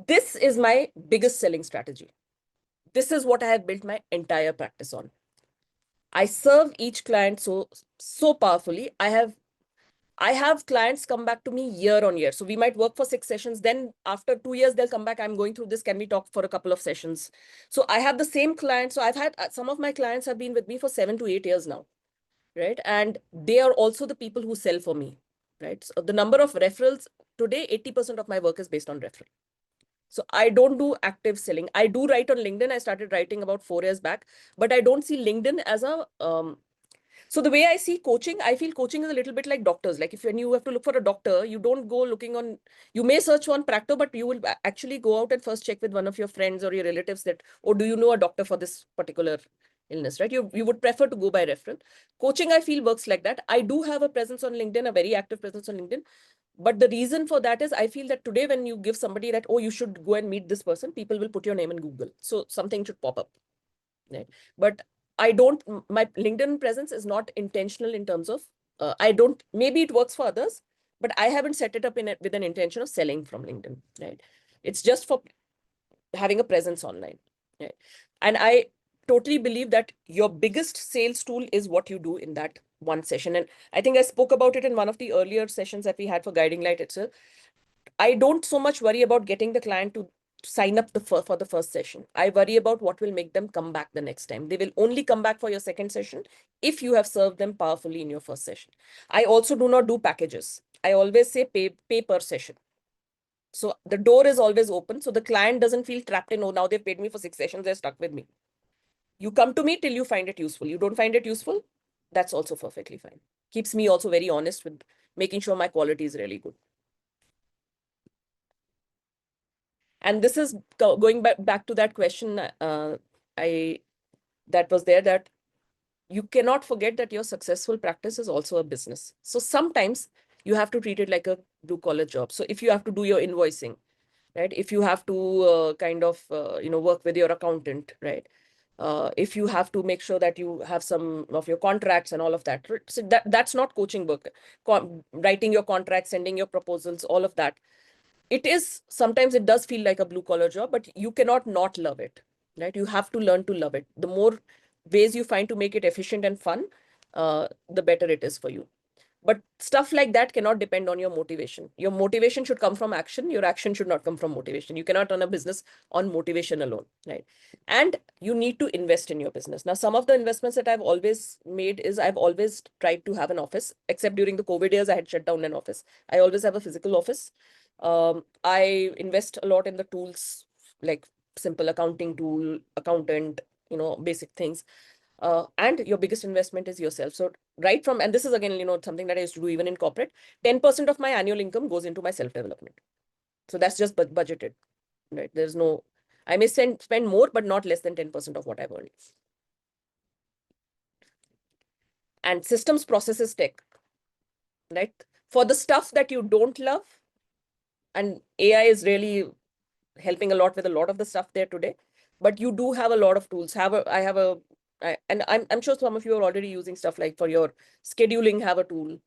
This is my biggest selling strategy. This is what I have built my entire practice on. I serve each client so powerfully. I have clients come back to me year on year. So we might work for 6 sessions. Then after 2 years, they'll come back. I'm going through this. Can we talk for a couple of sessions? So I have the same clients. So I've had some of my clients have been with me for 7 to 8 years now. Right? And they are also the people who sell for me, right? So the number of referrals today, 80% of my work is based on referral. So I don't do active selling. I do write on LinkedIn. I started writing about 4 years back, but I don't see LinkedIn as a, so the way I see coaching, I feel coaching is a little bit like doctors. Like when you have to look for a doctor, you don't go looking on, you may search on Practo, but you will actually go out and first check with one of your friends or your relatives that, or do you know a doctor for this particular illness, right? You would prefer to go by referral. Coaching, I feel, works like that. I do have a presence on LinkedIn, a very active presence on LinkedIn. But the reason for that is I feel that today when you give somebody that, oh, you should go and meet this person, people will put your name in Google. So something should pop up. Right? But I don't, my LinkedIn presence is not intentional in terms of, maybe it works for others, but I haven't set it up with an intention of selling from LinkedIn, right? It's just for having a presence online. Right? And I totally believe that your biggest sales tool is what you do in that one session. And I think I spoke about it in one of the earlier sessions that we had for Guiding Light itself. I don't so much worry about getting the client to sign up for the first session. I worry about what will make them come back the next time. They will only come back for your second session if you have served them powerfully in your first session. I also do not do packages. I always say pay per session. So the door is always open. So the client doesn't feel trapped in, oh, now they've paid me for 6 sessions, they're stuck with me. You come to me till you find it useful. You don't find it useful, that's also perfectly fine. Keeps me also very honest with making sure my quality is really good. And this is going back to that question that was there, that you cannot forget that your successful practice is also a business. So sometimes you have to treat it like a blue-collar job. So if you have to do your invoicing, right? If you have to kind of, work with your accountant, right? If you have to make sure that you have some of your contracts and all of that. So that's not coaching work. Writing your contracts, sending your proposals, all of that. It is, sometimes it does feel like a blue collar job, but you cannot not love it, right? You have to learn to love it. The more ways you find to make it efficient and fun, the better it is for you. But stuff like that cannot depend on your motivation. Your motivation should come from action. Your action should not come from motivation. You cannot run a business on motivation alone, right? And you need to invest in your business. Now, some of the investments that I've always made is I've always tried to have an office, except during the COVID years, I had shut down an office. I always have a physical office. I invest a lot in the tools, like simple accounting tool, accountant, basic things. And your biggest investment is yourself. So right from, and this is again, something that I used to do even in corporate, 10% of my annual income goes into my self-development. So that's just budgeted, right? There's no, I may spend more, but not less than 10% of what I've earned. And systems, processes, tech, right? For the stuff that you don't love, and AI is really helping a lot with a lot of the stuff there today, but you do have a lot of tools. And I'm sure some of you are already using stuff like for your scheduling, have a tool,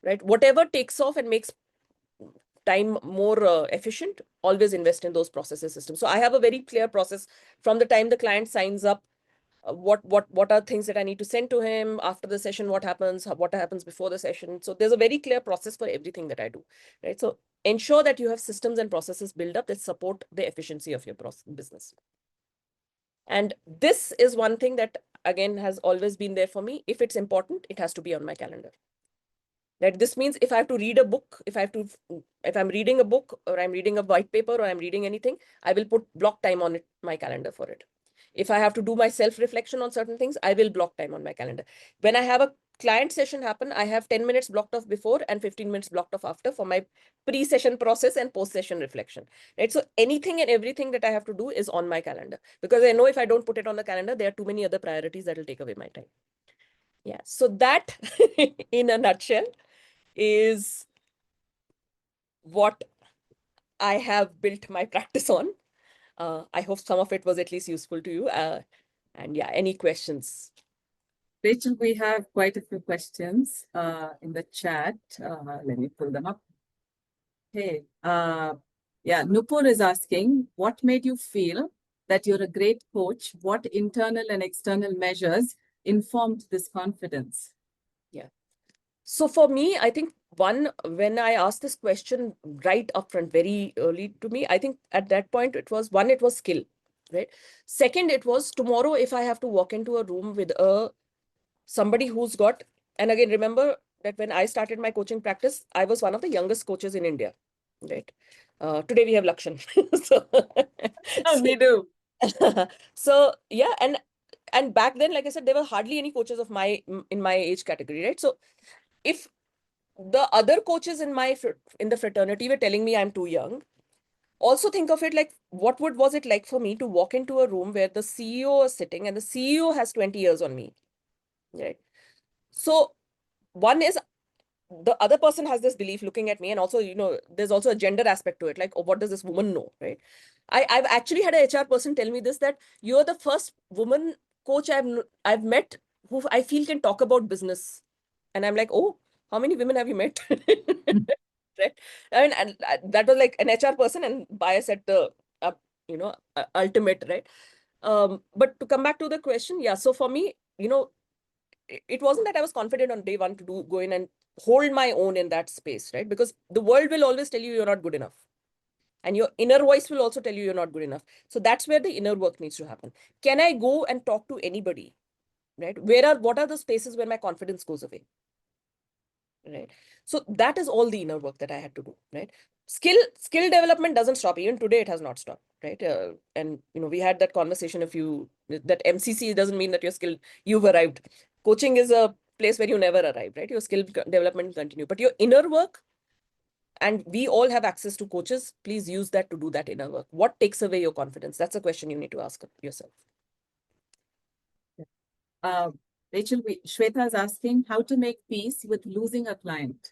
right? Whatever takes off and makes time more efficient, always invest in those processes systems. So I have a very clear process from the time the client signs up. What are things that I need to send to him after the session? What happens before the session? So there's a very clear process for everything that I do, right? So ensure that you have systems and processes built up that support the efficiency of your business. And this is one thing that, again, has always been there for me. If it's important, it has to be on my calendar. That this means if I have to read a book, if I'm reading a book or I'm reading a white paper or I'm reading anything, I will put block time on it, my calendar for it. If I have to do my self-reflection on certain things, I will block time on my calendar. When I have a client session happen, I have 10 minutes blocked off before and 15 minutes blocked off after for my pre-session process and post-session reflection, right? So anything and everything that I have to do is on my calendar, because I know if I don't put it on the calendar, there are too many other priorities that will take away my time. Yeah. So that in a nutshell is what I have built my practice on. I hope some of it was at least useful to you. And yeah, any questions? Rachel, we have quite a few questions in the chat. Let me pull them up. Hey, yeah, Nupur is asking, what made you feel that you're a great coach? What internal and external measures informed this confidence? Yeah. So for me, I think when I asked this question right upfront, very early to me, I think at that point it was skill, right? Second, it was tomorrow if I have to walk into a room with somebody who's got, and again, remember that when I started my coaching practice, I was one of the youngest coaches in India, right? Today we have Lakshan. We do. So yeah, and back then, like I said, there were hardly any coaches in my age category, right? So if the other coaches in the fraternity were telling me I'm too young, also think of it like, what was it like for me to walk into a room where the CEO is sitting and the CEO has 20 years on me, right? So one is, the other person has this belief looking at me, and also, there's also a gender aspect to it, like, oh, what does this woman know, right? I've actually had a HR person tell me this, that you're the first woman coach I've met who I feel can talk about business. And I'm like, oh, how many women have you met? Right? I mean, and that was like an HR person and bias at the ultimate, right? But to come back to the question, yeah. So for me, it wasn't that I was confident on day one to go in and hold my own in that space, right? Because the world will always tell you you're not good enough. And your inner voice will also tell you you're not good enough. So that's where the inner work needs to happen. Can I go and talk to anybody, right? What are the spaces where my confidence goes away, right? So that is all the inner work that I had to do, right? Skill development doesn't stop. Even today, it has not stopped, right? And we had that conversation that MCC doesn't mean that you're skilled, you've arrived. Coaching is a place where you never arrive, right? Your skill development will continue, but your inner work, and we all have access to coaches. Please use that to do that inner work. What takes away your confidence? That's a question you need to ask yourself. Rachel, Shweta is asking how to make peace with losing a client.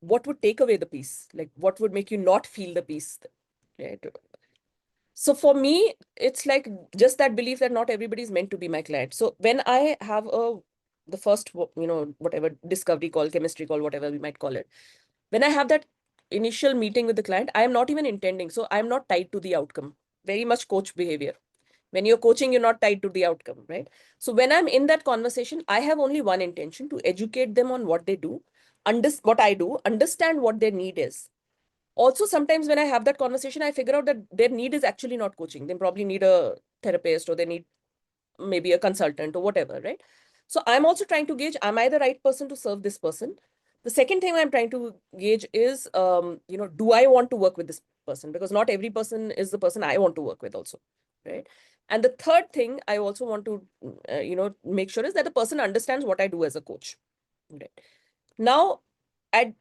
what would take away the peace? Like, what would make you not feel the peace? Right? So for me, it's like just that belief that not everybody is meant to be my client. So when I have the first, whatever discovery call, chemistry call, whatever we might call it, when I have that initial meeting with the client, I am not even intending. So I'm not tied to the outcome. Very much coach behavior. When you're coaching, you're not tied to the outcome, right? So when I'm in that conversation, I have only one intention: to educate them on what they do, what I do, understand what their need is. Also, sometimes when I have that conversation, I figure out that their need is actually not coaching. They probably need a therapist, or they need maybe a consultant or whatever, right? So I'm also trying to gauge, am I the right person to serve this person? The second thing I'm trying to gauge is, do I want to work with this person? Because not every person is the person I want to work with also, right? And the third thing I also want to, make sure is that the person understands what I do as a coach, right? Now,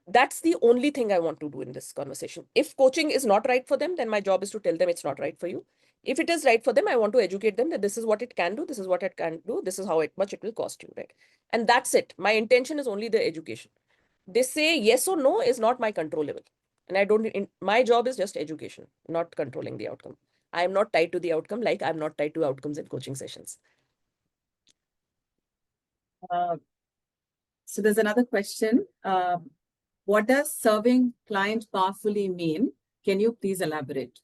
that's the only thing I want to do in this conversation. If coaching is not right for them, then my job is to tell them it's not right for you. If it is right for them, I want to educate them that this is what it can do, this is what it can do, this is how much it will cost you, right? And that's it. My intention is only the education. They say yes or no is not my control level. And I don't, my job is just education, not controlling the outcome. I am not tied to the outcome, like I'm not tied to outcomes in coaching sessions. So there's another question. What does serving client powerfully mean? Can you please elaborate?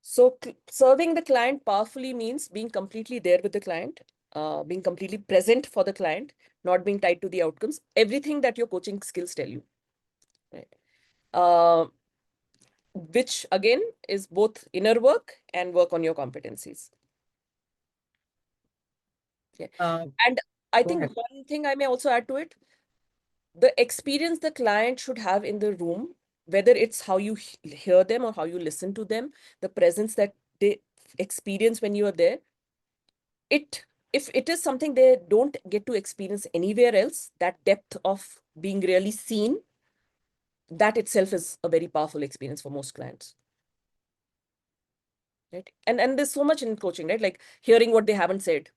So serving the client powerfully means being completely there with the client, being completely present for the client, not being tied to the outcomes, everything that your coaching skills tell you, right? Which again is both inner work and work on your competencies. Yeah. And I think one thing I may also add to it, the experience the client should have in the room, whether it's how you hear them or how you listen to them, the presence that they experience when you are there, if it is something they don't get to experience anywhere else, that depth of being really seen, that itself is a very powerful experience for most clients. Right? And there's so much in coaching, right? Like hearing what they haven't said,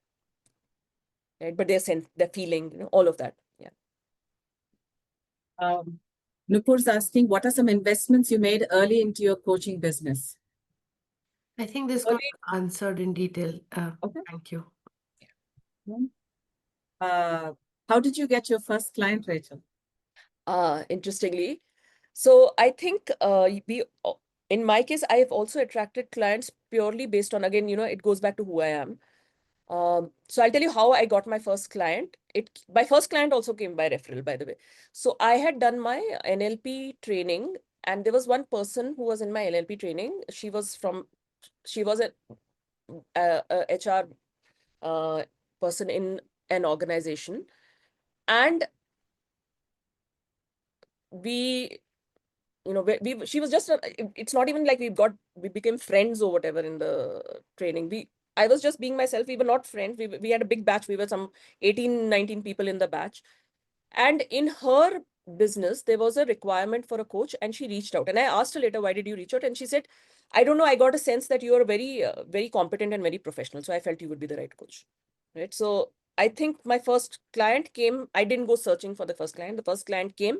right? But they're feeling, all of that. Yeah. Nupur's asking, what are some investments you made early into your coaching business? I think this got answered in detail. Okay. Thank you. How did you get your first client, Rachel? Interestingly, so I think in my case, I have also attracted clients purely based on, again, it goes back to who I am. So I'll tell you how I got my first client. My first client also came by referral, by the way. So I had done my NLP training, and there was one person who was in my NLP training. She was a HR person in an organization, and she was just it's not even like we became friends or whatever in the training. I was just being myself. We were not friends. We had a big batch. We were some 18, 19 people in the batch. And in her business, there was a requirement for a coach, and she reached out. And I asked her later, why did you reach out? And she said, I don't know. I got a sense that you are very, very competent and very professional. So I felt you would be the right coach. Right. So I think my first client came. I didn't go searching for the first client. The first client came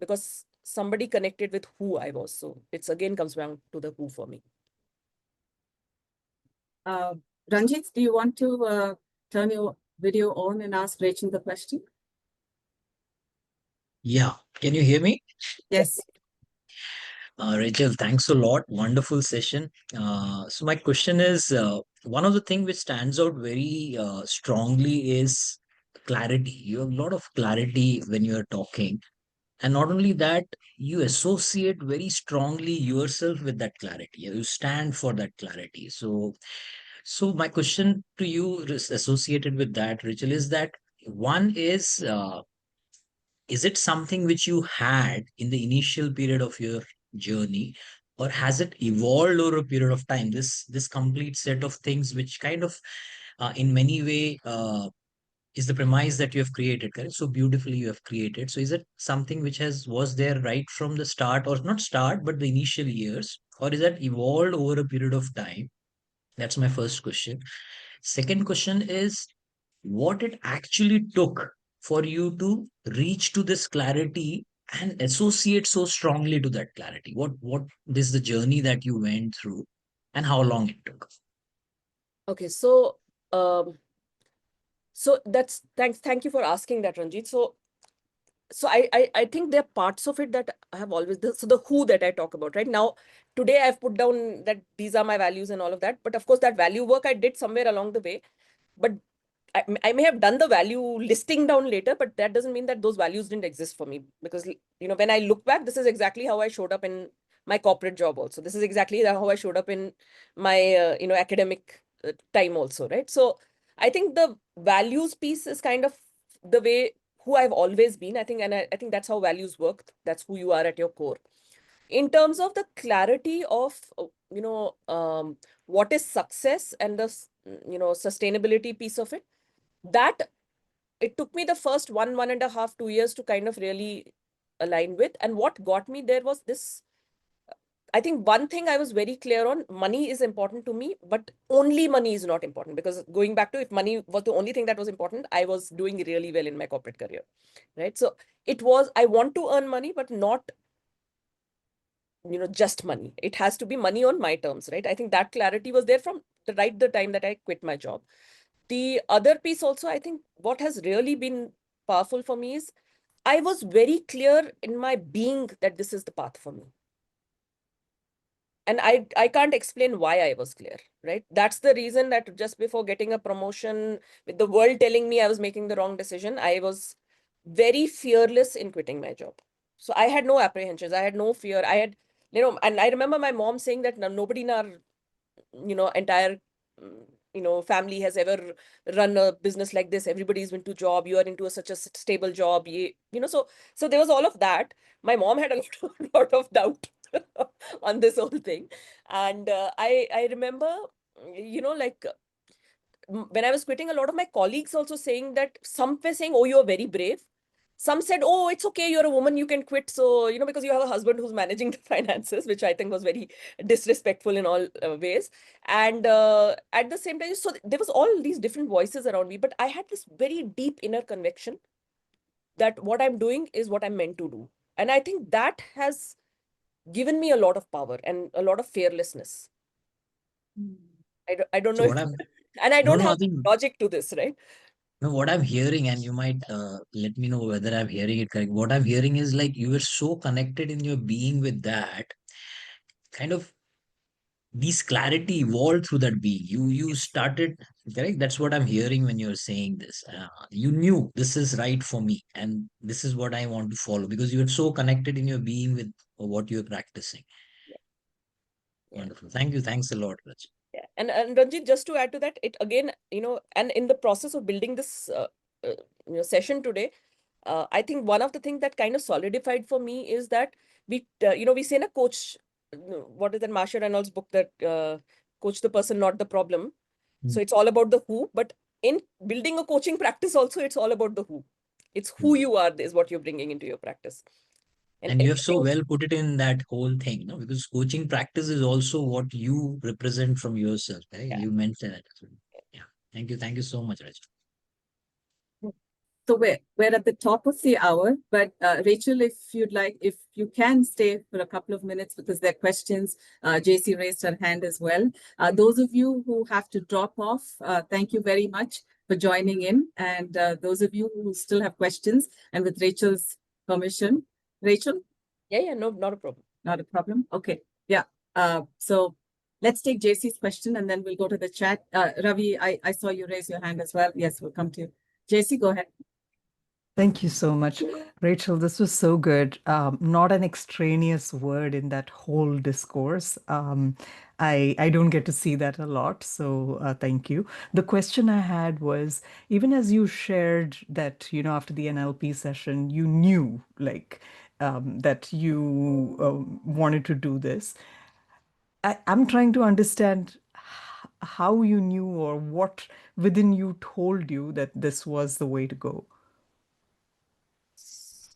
because somebody connected with who I was. So it's again comes down to the who for me. Ranjit, do you want to turn your video on and ask Rachel the question? Yeah. Can you hear me? Yes. Rachel, thanks a lot. Wonderful session. So my question is, one of the things which stands out very strongly is clarity. You have a lot of clarity when you are talking. And not only that, you associate very strongly yourself with that clarity. You stand for that clarity. So my question to you is associated with that, Rachel, is that one is it something which you had in the initial period of your journey, or has it evolved over a period of time, this complete set of things which kind of in many way is the premise that you have created, correct? So beautifully you have created. So is it something which was there right from the start, or not start but the initial years, or is that evolved over a period of time? That's my first question. Second question is, what it actually took for you to reach to this clarity and associate so strongly to that clarity? What is the journey that you went through and how long it took? Okay, um, so that's thank you for asking that, Ranjit. So I think there are parts of it that I have always so the who that I talk about right now. Today I've put down that these are my values and all of that. But of course, that value work I did somewhere along the way. But I may have done the value listing down later, but that doesn't mean that those values didn't exist for me. Because when I look back, this is exactly how I showed up in my corporate job also. This is exactly how I showed up in my academic time also, right? So I think the values piece is kind of the way who I've always been. I think, and I think that's how values work. That's who you are at your core. In terms of the clarity of what is success and the sustainability piece of it, that it took me the first 1.5, 2 years to kind of really align with. And what got me there was this. I think one thing I was very clear on: money is important to me, but only money is not important. Because going back to, if money was the only thing that was important, I was doing really well in my corporate career, right? So it was, I want to earn money, but not just money. It has to be money on my terms, right? I think that clarity was there from the time that I quit my job. The other piece also, I think what has really been powerful for me is I was very clear in my being that this is the path for me. And I can't explain why I was clear, right? That's the reason that just before getting a promotion, with the world telling me I was making the wrong decision, I was very fearless in quitting my job. So I had no apprehensions. I had no fear. I had, and I remember my mom saying that nobody in our, entire, family has ever run a business like this. Everybody's into job. You are into such a stable job. So there was all of that. My mom had a lot of doubt on this whole thing. And I remember, like when I was quitting, a lot of my colleagues also saying that, some were saying, oh, you're very brave. Some said, oh, it's okay, you're a woman, you can quit. So, because you have a husband who's managing the finances, which I think was very disrespectful in all ways. And at the same time, so there was all these different voices around me, but I had this very deep inner conviction that what I'm doing is what I'm meant to do. And I think that has given me a lot of power and a lot of fearlessness. I don't So know what if, I'm and I no don't no I have think logic to this, right? no what I'm hearing, and you might let me know whether I'm hearing it correct. What I'm hearing is like you were so connected in your being with that kind of these clarity evolved through that being. You started, correct? That's what I'm hearing when you're saying this. You knew this is right for me and this is what I want to follow because you're so connected in your being with what you're practicing. Yeah. Wonderful. Thank you. Thanks a lot, Raj. Yeah. And Ranjit, just to add to that, it again, and in the process of building this session today, I think one of the things that kind of solidified for me is that we say in a coach, what is that Marsha Reynolds book, that coach the person, not the problem. So it's all about the who, but in building a coaching practice also, it's all about the who. It's who you are is what you're bringing into your practice. And And you have so everything, well put it in that whole thing, no? Because coaching practice is also what you represent from yourself, right? yeah. You mentioned it as well. Yeah. Thank you. Thank you so much, Raj. So we're at the top of the hour, but Rachel, if you can stay for a couple of minutes because there are questions. JC raised her hand as well. Those of you who have to drop off, thank you very much for joining in. And those of you who still have questions, and with Rachel's permission, Rachel? Yeah, no, not a problem. Not a problem. Okay. Yeah. So let's take JC's question and then we'll go to the chat. Ravi, I saw you raise your hand as well. Yes, we'll come to you. JC, go ahead. Thank you so much, Rachel. This was so good. Not an extraneous word in that whole discourse. I don't get to see that a lot, so thank you. The question I had was, even as you shared that, after the NLP session, you knew that you wanted to do this. I'm trying to understand how you knew or what within you told you that this was the way to go.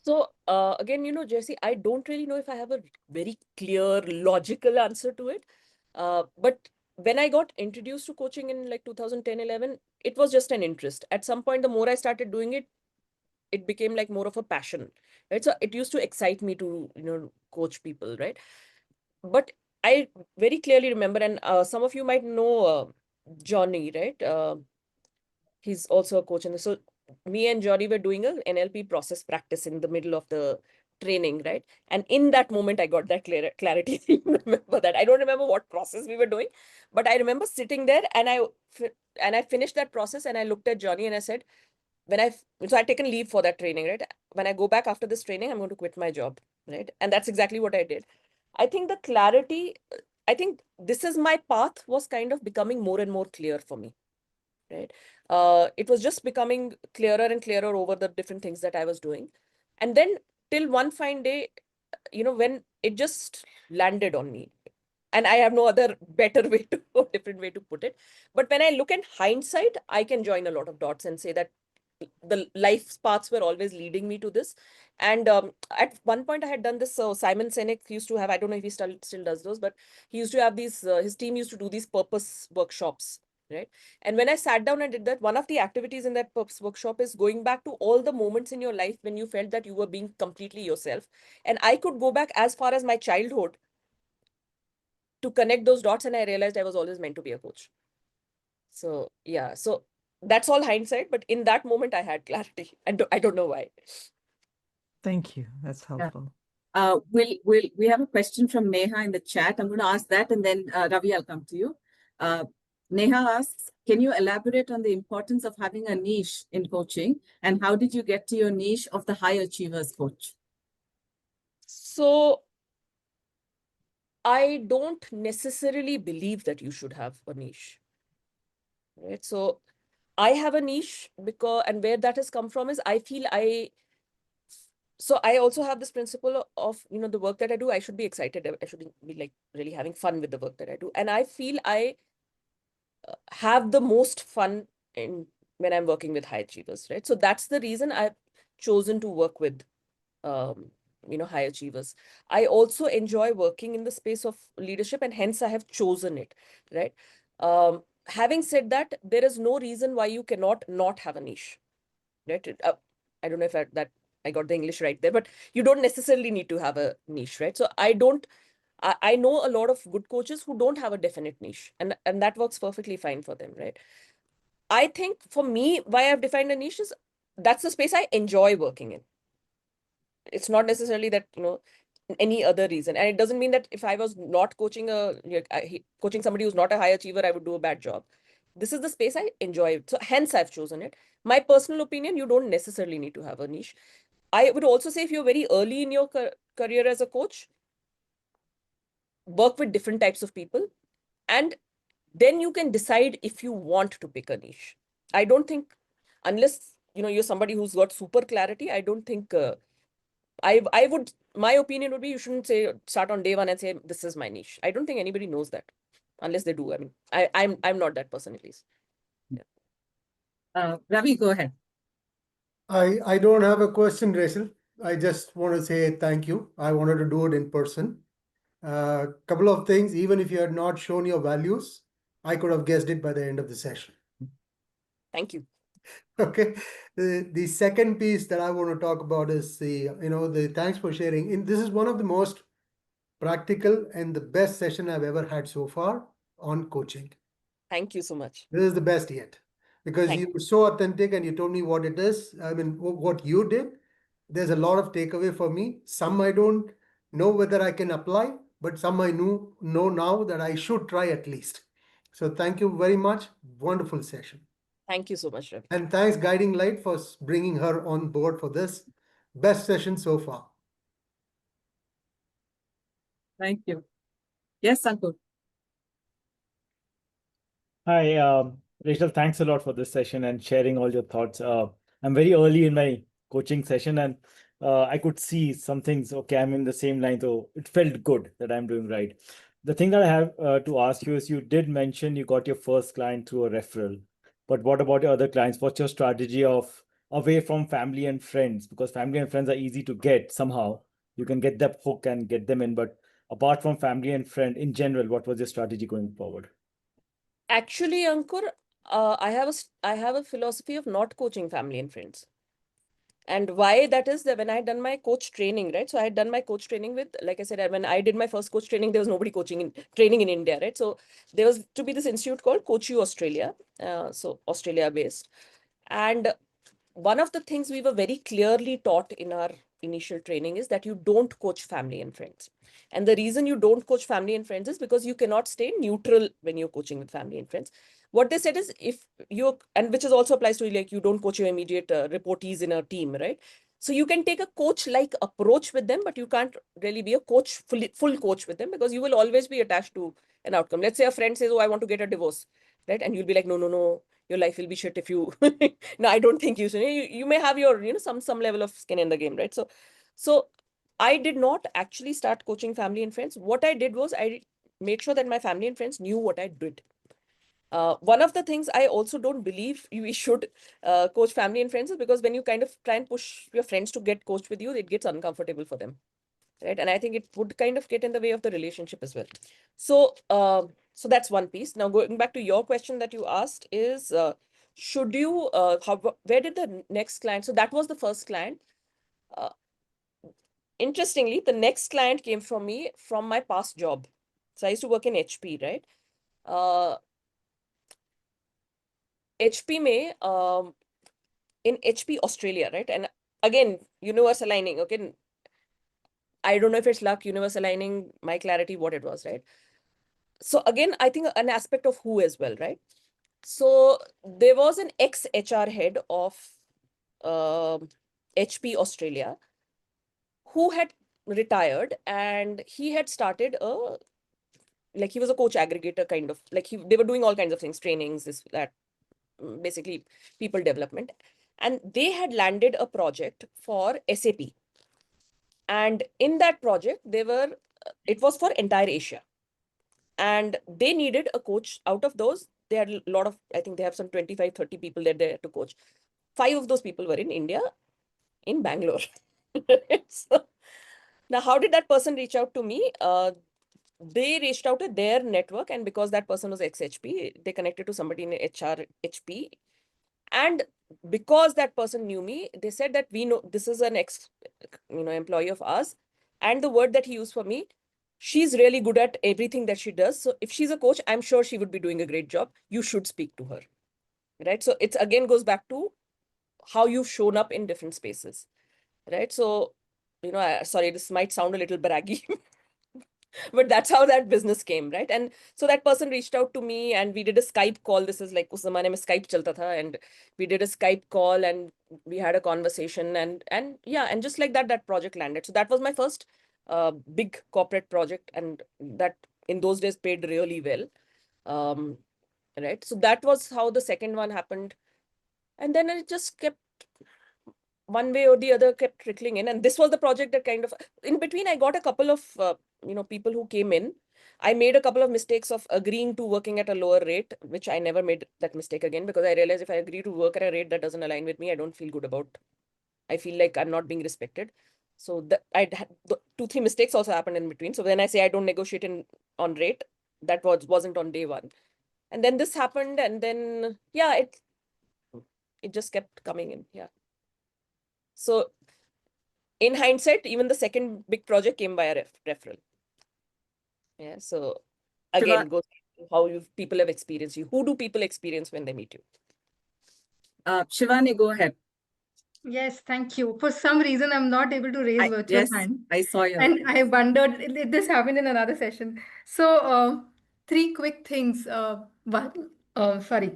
So again, Jesse, I don't really know if I have a very clear, logical answer to it. But when I got introduced to coaching in like 2010, 11, it was just an interest. At some point, the more I started doing it, it became like more of a passion, right? So it used to excite me to, coach people, right? But I very clearly remember, and some of you might know Johnny, right? He's also a coach. And so me and Johnny were doing a NLP process practice in the middle of the training, right? And in that moment, I got that clarity. I remember that. I don't remember what process we were doing, but I remember sitting there and I finished that process and I looked at Johnny and I said, so I'd taken leave for that training, right? When I go back after this training, I'm going to quit my job, right? And that's exactly what I did. I think the clarity, I think this is my path was kind of becoming more and more clear for me, right? It was just becoming clearer and clearer over the different things that I was doing. And then till one fine day, when it just landed on me, and I have no other better way to, or different way to put it. But when I look in hindsight, I can join a lot of dots and say that the life paths were always leading me to this. And at one point I had done this. So Simon Sinek used to have, I don't know if he still does those, but he used to have these, his team used to do these purpose workshops, right? And when I sat down and did that, one of the activities in that purpose workshop is going back to all the moments in your life when you felt that you were being completely yourself. And I could go back as far as my childhood to connect those dots, and I realized I was always meant to be a coach. So yeah, so that's all hindsight, but in that moment I had clarity, and I don't know why. Thank you. That's helpful. We have a question from Neha in the chat. I'm going to ask that, and then Ravi, I'll come to you. Neha asks, can you elaborate on the importance of having a niche in coaching, and how did you get to your niche of the high achievers coach? So I don't necessarily believe that you should have a niche, right? So I have a niche because, and where that has come from is so I also have this principle of, the work that I do, I should be excited. I should be like really having fun with the work that I do. And I feel I have the most fun when I'm working with high achievers, right? So that's the reason I've chosen to work with high achievers. I also enjoy working in the space of leadership, and hence I have chosen it, right? Having said that, there is no reason why you cannot not have a niche, right? I don't know if I got the English right there, but you don't necessarily need to have a niche, right? So I know a lot of good coaches who don't have a definite niche, and that works perfectly fine for them, right? I think for me, why I've defined a niche is that's the space I enjoy working in. It's not necessarily that, any other reason. And it doesn't mean that if I was not coaching coaching somebody who's not a high achiever, I would do a bad job. This is the space I enjoy. So hence I've chosen it. My personal opinion, you don't necessarily need to have a niche. I would also say if you're very early in your career as a coach, work with different types of people, and then you can decide if you want to pick a niche. I don't think, unless, you're somebody who's got super clarity, I don't think my opinion would be you shouldn't start on day one and say, this is my niche. I don't think anybody knows that unless they do. I mean, I'm not that person at least. Yeah. Ravi, go ahead. I don't have a question, Rachel. I just want to say thank you. I wanted to do it in person. Couple of things, even if you had not shown your values, I could have guessed it by the end of the session. Thank you. Okay. The second piece that I want to talk about is the thanks for sharing. This is one of the most practical and the best session I've ever had so far on coaching. Thank you so much. This is the best yet because you were so authentic and you told me what it is. I mean, what you did. There's a lot of takeaway for me. Some I don't know whether I can apply, but some I know now that I should try at least. So thank you very much. Wonderful session. Thank you so much, Ravi. And thanks Guiding Light for bringing her on board for this best session so far. Thank you. Yes, Ankur. Hi, Rachel, thanks a lot for this session and sharing all your thoughts. I'm very early in my coaching session, and I could see some things. Okay, I'm in the same line, so it felt good that I'm doing right. The thing that I have to ask you is, you did mention you got your first client through a referral, but what about your other clients? What's your strategy of away from family and friends? Because family and friends are easy to get somehow. You can get that hook and get them in, but apart from family and friend, in general, what was your strategy going forward? Actually, Ankur, I have a philosophy of not coaching family and friends. And why that is that when I had done my coach training, right? So I had done my coach training with, like I said, when I did my first coach training, there was nobody training in India, right? So there was to be this institute called Coach You Australia, so Australia based. And one of the things we were very clearly taught in our initial training is that you don't coach family and friends. And the reason you don't coach family and friends is because you cannot stay neutral when you're coaching with family and friends. What they said is if you, and which is also applies to like you don't coach your immediate reportees in a team, right? So you can take a coach-like approach with them, but you can't really be a coach, full coach with them because you will always be attached to an outcome. Let's say a friend says, oh, I want to get a divorce, right? And you'll be like, no, no, no, your life will be shit if you, no, I don't think you should. You may have your, some level of skin in the game, right? So I did not actually start coaching family and friends. What I did was I made sure that my family and friends knew what I did. One of the things I also don't believe we should coach family and friends is because when you kind of try and push your friends to get coached with you, it gets uncomfortable for them, right? And I think it would kind of get in the way of the relationship as well. So that's one piece. Now going back to your question that you asked is, should you, where did the next client, so that was the first client. Interestingly, the next client came from me from my past job. So I used to work in HP, right? HP में in HP Australia, right? And again, universe aligning, okay? I don't know if it's luck, universe aligning, my clarity, what it was, right? So again, I think an aspect of who as well, right? So there was an ex-HR head of HP Australia who had retired and he had started he was a coach aggregator kind of, like they were doing all kinds of things, trainings, this, that, basically people development. And they had landed a project for SAP. And in that project, it was for entire Asia. And they needed a coach. Out of those, they had a lot of, I think they have some 25, 30 people there to coach. 5 of those people were in India, in Bangalore. So, now, how did that person reach out to me? They reached out to their network, and because that person was ex-HP, they connected to somebody in HR HP. And because that person knew me, they said that we know this is an employee of ours. And the word that he used for me, she's really good at everything that she does. So if she's a coach, I'm sure she would be doing a great job. You should speak to her, right? So it's again goes back to how you've shown up in different spaces, right? So, sorry, this might sound a little braggy, but that's how that business came, right? And so that person reached out to me and we did a Skype call. This is like us zamane mein Skype chalta tha, and we did a Skype call and we had a conversation and yeah, and just like that, that project landed. So that was my first big corporate project, and that in those days paid really well. Right. So that was how the second one happened. And then it just kept, one way or the other, kept trickling in. And this was the project that kind of, in between, I got a couple of, people who came in. I made a couple of mistakes of agreeing to working at a lower rate, which I never made that mistake again, because I realized if I agree to work at a rate that doesn't align with me, I don't feel good about, I feel like I'm not being respected. So I'd had 2-3 mistakes also happened in between. So when I say I don't negotiate on rate, that wasn't on day one. And then this happened, and then, yeah, it just kept coming in. Yeah. So in hindsight, even the second big project came by a referral. Yeah. So again, goes to how people have experienced you. Who do people experience when they meet you? Shivani, go ahead. Yes, thank you. For some reason, I'm not able to raise virtual hand. I saw you. And I wondered, this happened in another session. So, 3 quick things. Sorry.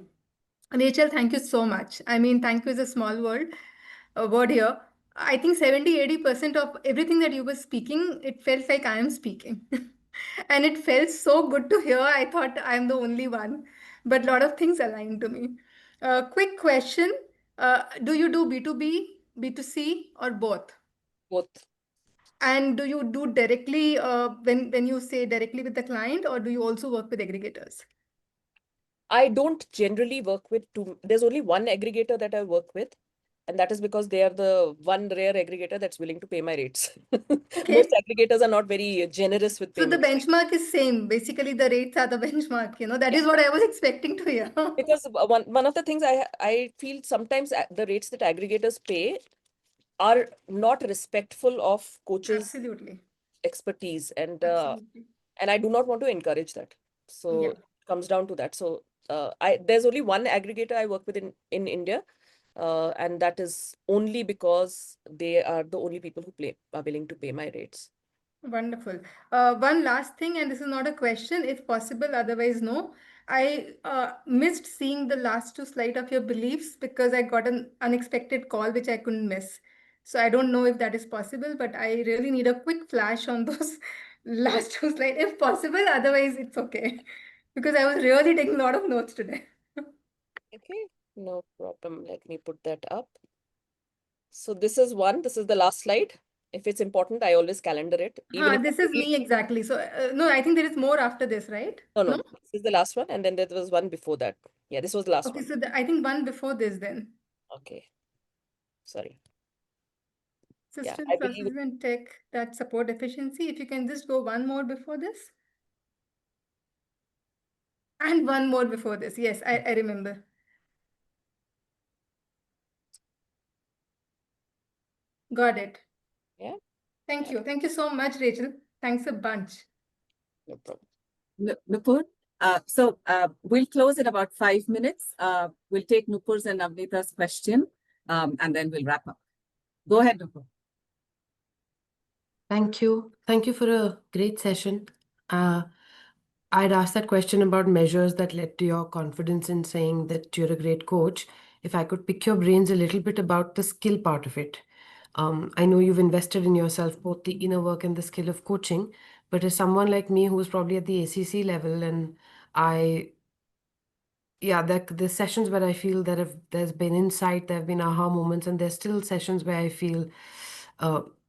Rachel, thank you so much. I mean, thank you is a small word here. I think 70-80% of everything that you were speaking, it felt like I am speaking. And it felt so good to hear. I thought I'm the only one, but a lot of things aligned to me. Quick question. Do you do B2B, B2C, or both? Both. And do you do directly when you say directly with the client, or do you also work with aggregators? I don't generally work with two. There's only one aggregator that I work with, and that is because they are the one rare aggregator that's willing to pay my rates. Okay. Most aggregators are not very generous with payments. So the benchmark is same. Basically, the rates are the benchmark. That is what I was expecting to hear. Because one of the things I feel sometimes the rates that aggregators pay are not respectful of coaches' Absolutely. expertise, and Absolutely. I do not want to encourage that. So Yeah. it comes down to that. So there's only one aggregator I work with in India, and that is only because they are the only people who are willing to pay my rates. Wonderful. One last thing, and this is not a question, if possible, otherwise, no. I missed seeing the last two slides of your beliefs because I got an unexpected call which I couldn't miss. So I don't know if that is possible, but I really need a quick flash on those last two slides, if possible. Otherwise, it's okay. Because I was really taking a lot of notes today. Okay, no problem. Let me put that up. So this is the last slide. If it's important, I always calendar it. Even if This is me exactly. So, no, I think there is more after this, right? no, this is the last one, and then there was one before that. Yeah, this was the last Okay, one. so I think one before this then. Okay, sorry. Systems, I believe processes, and tech that support efficiency. If you can just go one more before this. And one more before this. Yes, I remember. Got it. Yeah. Thank you. Thank you so much, Rachel. Thanks a bunch. No problem. Nupur, so we'll close in about 5 minutes. We'll take Nupur's and Navneeta's question, and then we'll wrap up. Go ahead, Nupur. Thank you. Thank you for a great session. I'd asked that question about measures that led to your confidence in saying that you're a great coach. If I could pick your brains a little bit about the skill part of it. I know you've invested in yourself, both the inner work and the skill of coaching, but as someone like me who's probably at the ACC level, and there's sessions where I feel that there's been insight, there have been aha moments, and there's still sessions where I feel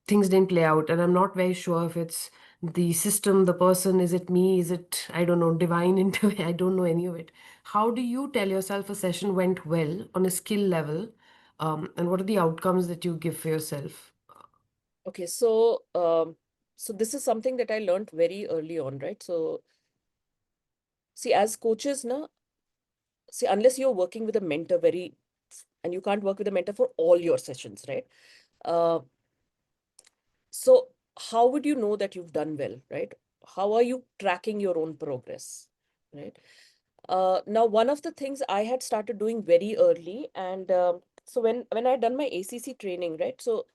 things didn't play out, and I'm not very sure if it's the system, the person, is it me, is it, I don't know, divine into it, I don't know any of it. How do you tell yourself a session went well on a skill level, and what are the outcomes that you give for yourself? Okay, so so this is something that I learned very early on, right? So see, as coaches, unless you're working with a mentor and you can't work with a mentor for all your sessions, right? So how would you know that you've done well, right? How are you tracking your own progress, right? Now, one of the things I had started doing very early, and so when I had done my ACC training, right? So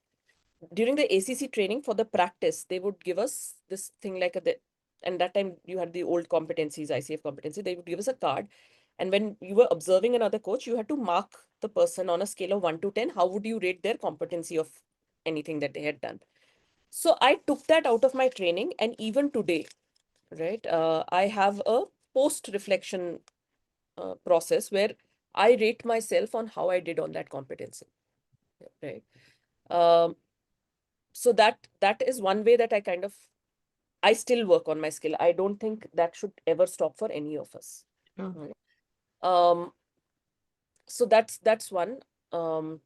during the ACC training for the practice, they would give us this thing like and that time you had the old competencies, ICF competency, they would give us a card. And when you were observing another coach, you had to mark the person on a scale of 1 to 10. How would you rate their competency of anything that they had done? So I took that out of my training, and even today, right, I have a post-reflection process where I rate myself on how I did on that competency, right? So that is one way that I still work on my skill. I don't think that should ever stop for any of us. Right? So that's one. So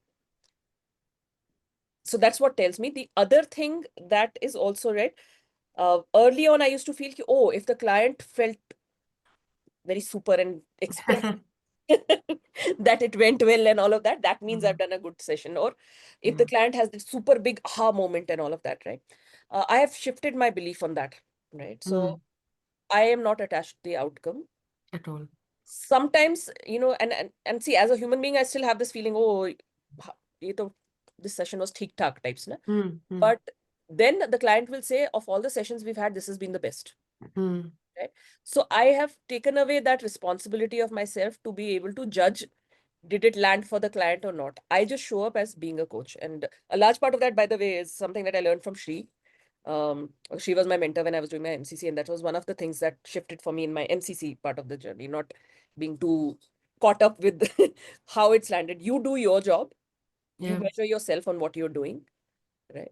that's what tells me. The other thing that is also right. Early on, I used to feel, oh, if the client felt very super and expect that it went well and all of that, that means I've done a good session. Or if the client has this super big aha moment and all of that, right? I have shifted my belief on that, right? So I am not attached to the outcome At all. Sometimes, and see, as a human being, I still have this feeling, oh, this session was theek-thak types, na? But then the client will say, of all the sessions we've had, this has been the best. Right? So I have taken away that responsibility of myself to be able to judge, did it land for the client or not? I just show up as being a coach. And a large part of that, by the way, is something that I learned from Shri. She was my mentor when I was doing my MCC, and that was one of the things that shifted for me in my MCC part of the journey, not being too caught up with how it's landed. You do your job. You measure yourself on what you're doing, right?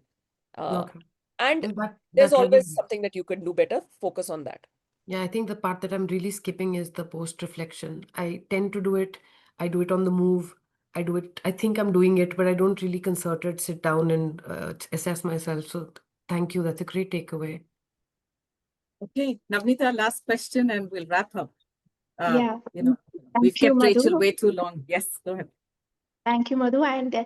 And there's always something that you can do better. Focus on that. Yeah, I think the part that I'm really skipping is the post-reflection. I tend to do it. I do it on the move. I do it. I think I'm doing it, but I don't really concerted sit down and assess myself. So thank you. That's a great takeaway. Okay, Navneeta, last question and we'll wrap up. Yeah. We've Thank you, kept Rachel Madhu. way too long. Yes, go ahead. Thank you, Madhu. And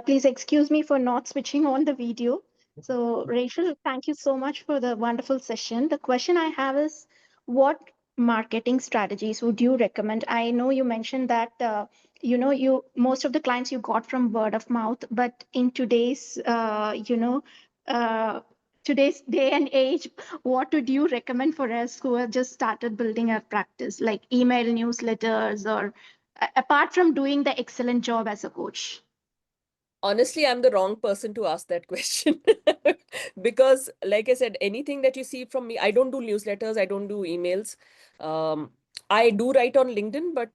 please excuse me for not switching on the video. So, Rachel, thank you so much for the wonderful session. The question I have is, what marketing strategies would you recommend? I know you mentioned that you most of the clients you got from word of mouth, but in today's today's day and age, what would you recommend for us who have just started building our practice, like email newsletters or apart from doing the excellent job as a coach? Honestly, I'm the wrong person to ask that question because, like I said, anything that you see from me, I don't do newsletters, I don't do emails. I do write on LinkedIn, but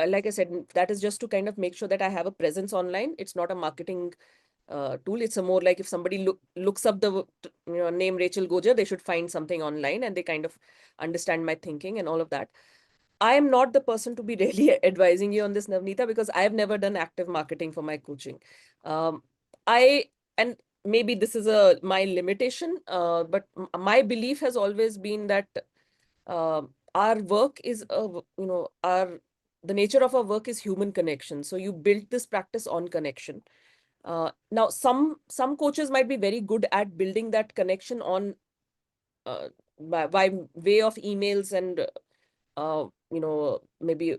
like I said, that is just to kind of make sure that I have a presence online. It's not a marketing tool. It's a more like if somebody looks up the name Rachel Gojer, they should find something online and they kind of understand my thinking and all of that. I am not the person to be really advising you on this, Navneeta, because I have never done active marketing for my coaching. And maybe this is my limitation, but my belief has always been that our work is, the nature of our work is human connection. So you build this practice on connection. Now, some coaches might be very good at building that connection on by way of emails and maybe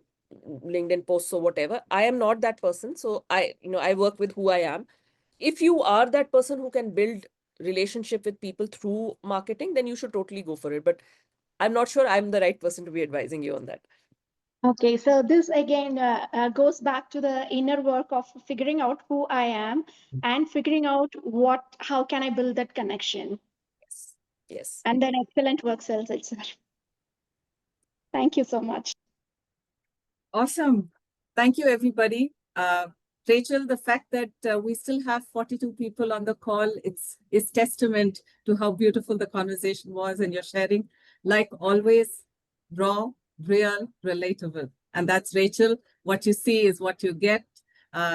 LinkedIn posts or whatever. I am not that person. So I work with who I am. If you are that person who can build relationship with people through marketing, then you should totally go for it. But I'm not sure I'm the right person to be advising you on that. Okay, so this again goes back to the inner work of figuring out who I am and figuring out how can I build that connection. Yes. And then excellent work sells itself. Thank you so much. Awesome. Thank you, everybody. Rachel, the fact that we still have 42 people on the call, it's testament to how beautiful the conversation was and your sharing. Like always, raw, real, relatable. And that's Rachel. What you see is what you get.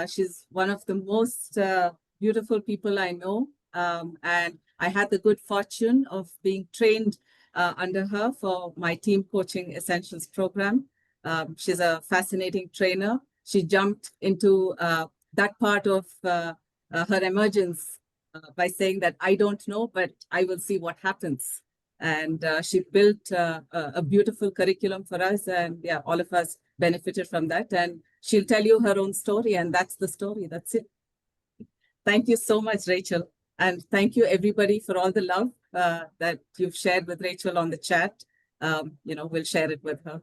She's one of the most beautiful people I know. And I had the good fortune of being trained under her for my team coaching essentials program. She's a fascinating trainer. She jumped into that part of her emergence by saying that I don't know, but I will see what happens. And she built a beautiful curriculum for us. And yeah, all of us benefited from that. And she'll tell you her own story. And that's the story. That's it. Thank you so much, Rachel. And thank you, everybody, for all the love that you've shared with Rachel on the chat. We'll share it with her.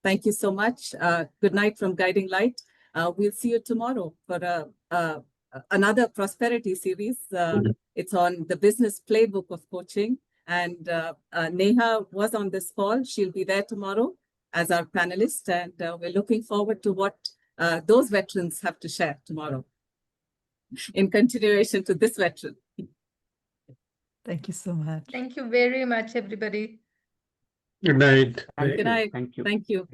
Thank you so much. Good night from Guiding Light. We'll see you tomorrow for another prosperity series. It's on the business playbook of coaching. And Neha was on this call. She'll be there tomorrow as our panelist. And we're looking forward to what those veterans have to share tomorrow in continuation to this veteran. Thank you so much. Thank you very much, everybody. Good night. Good night. Thank you. Thank you.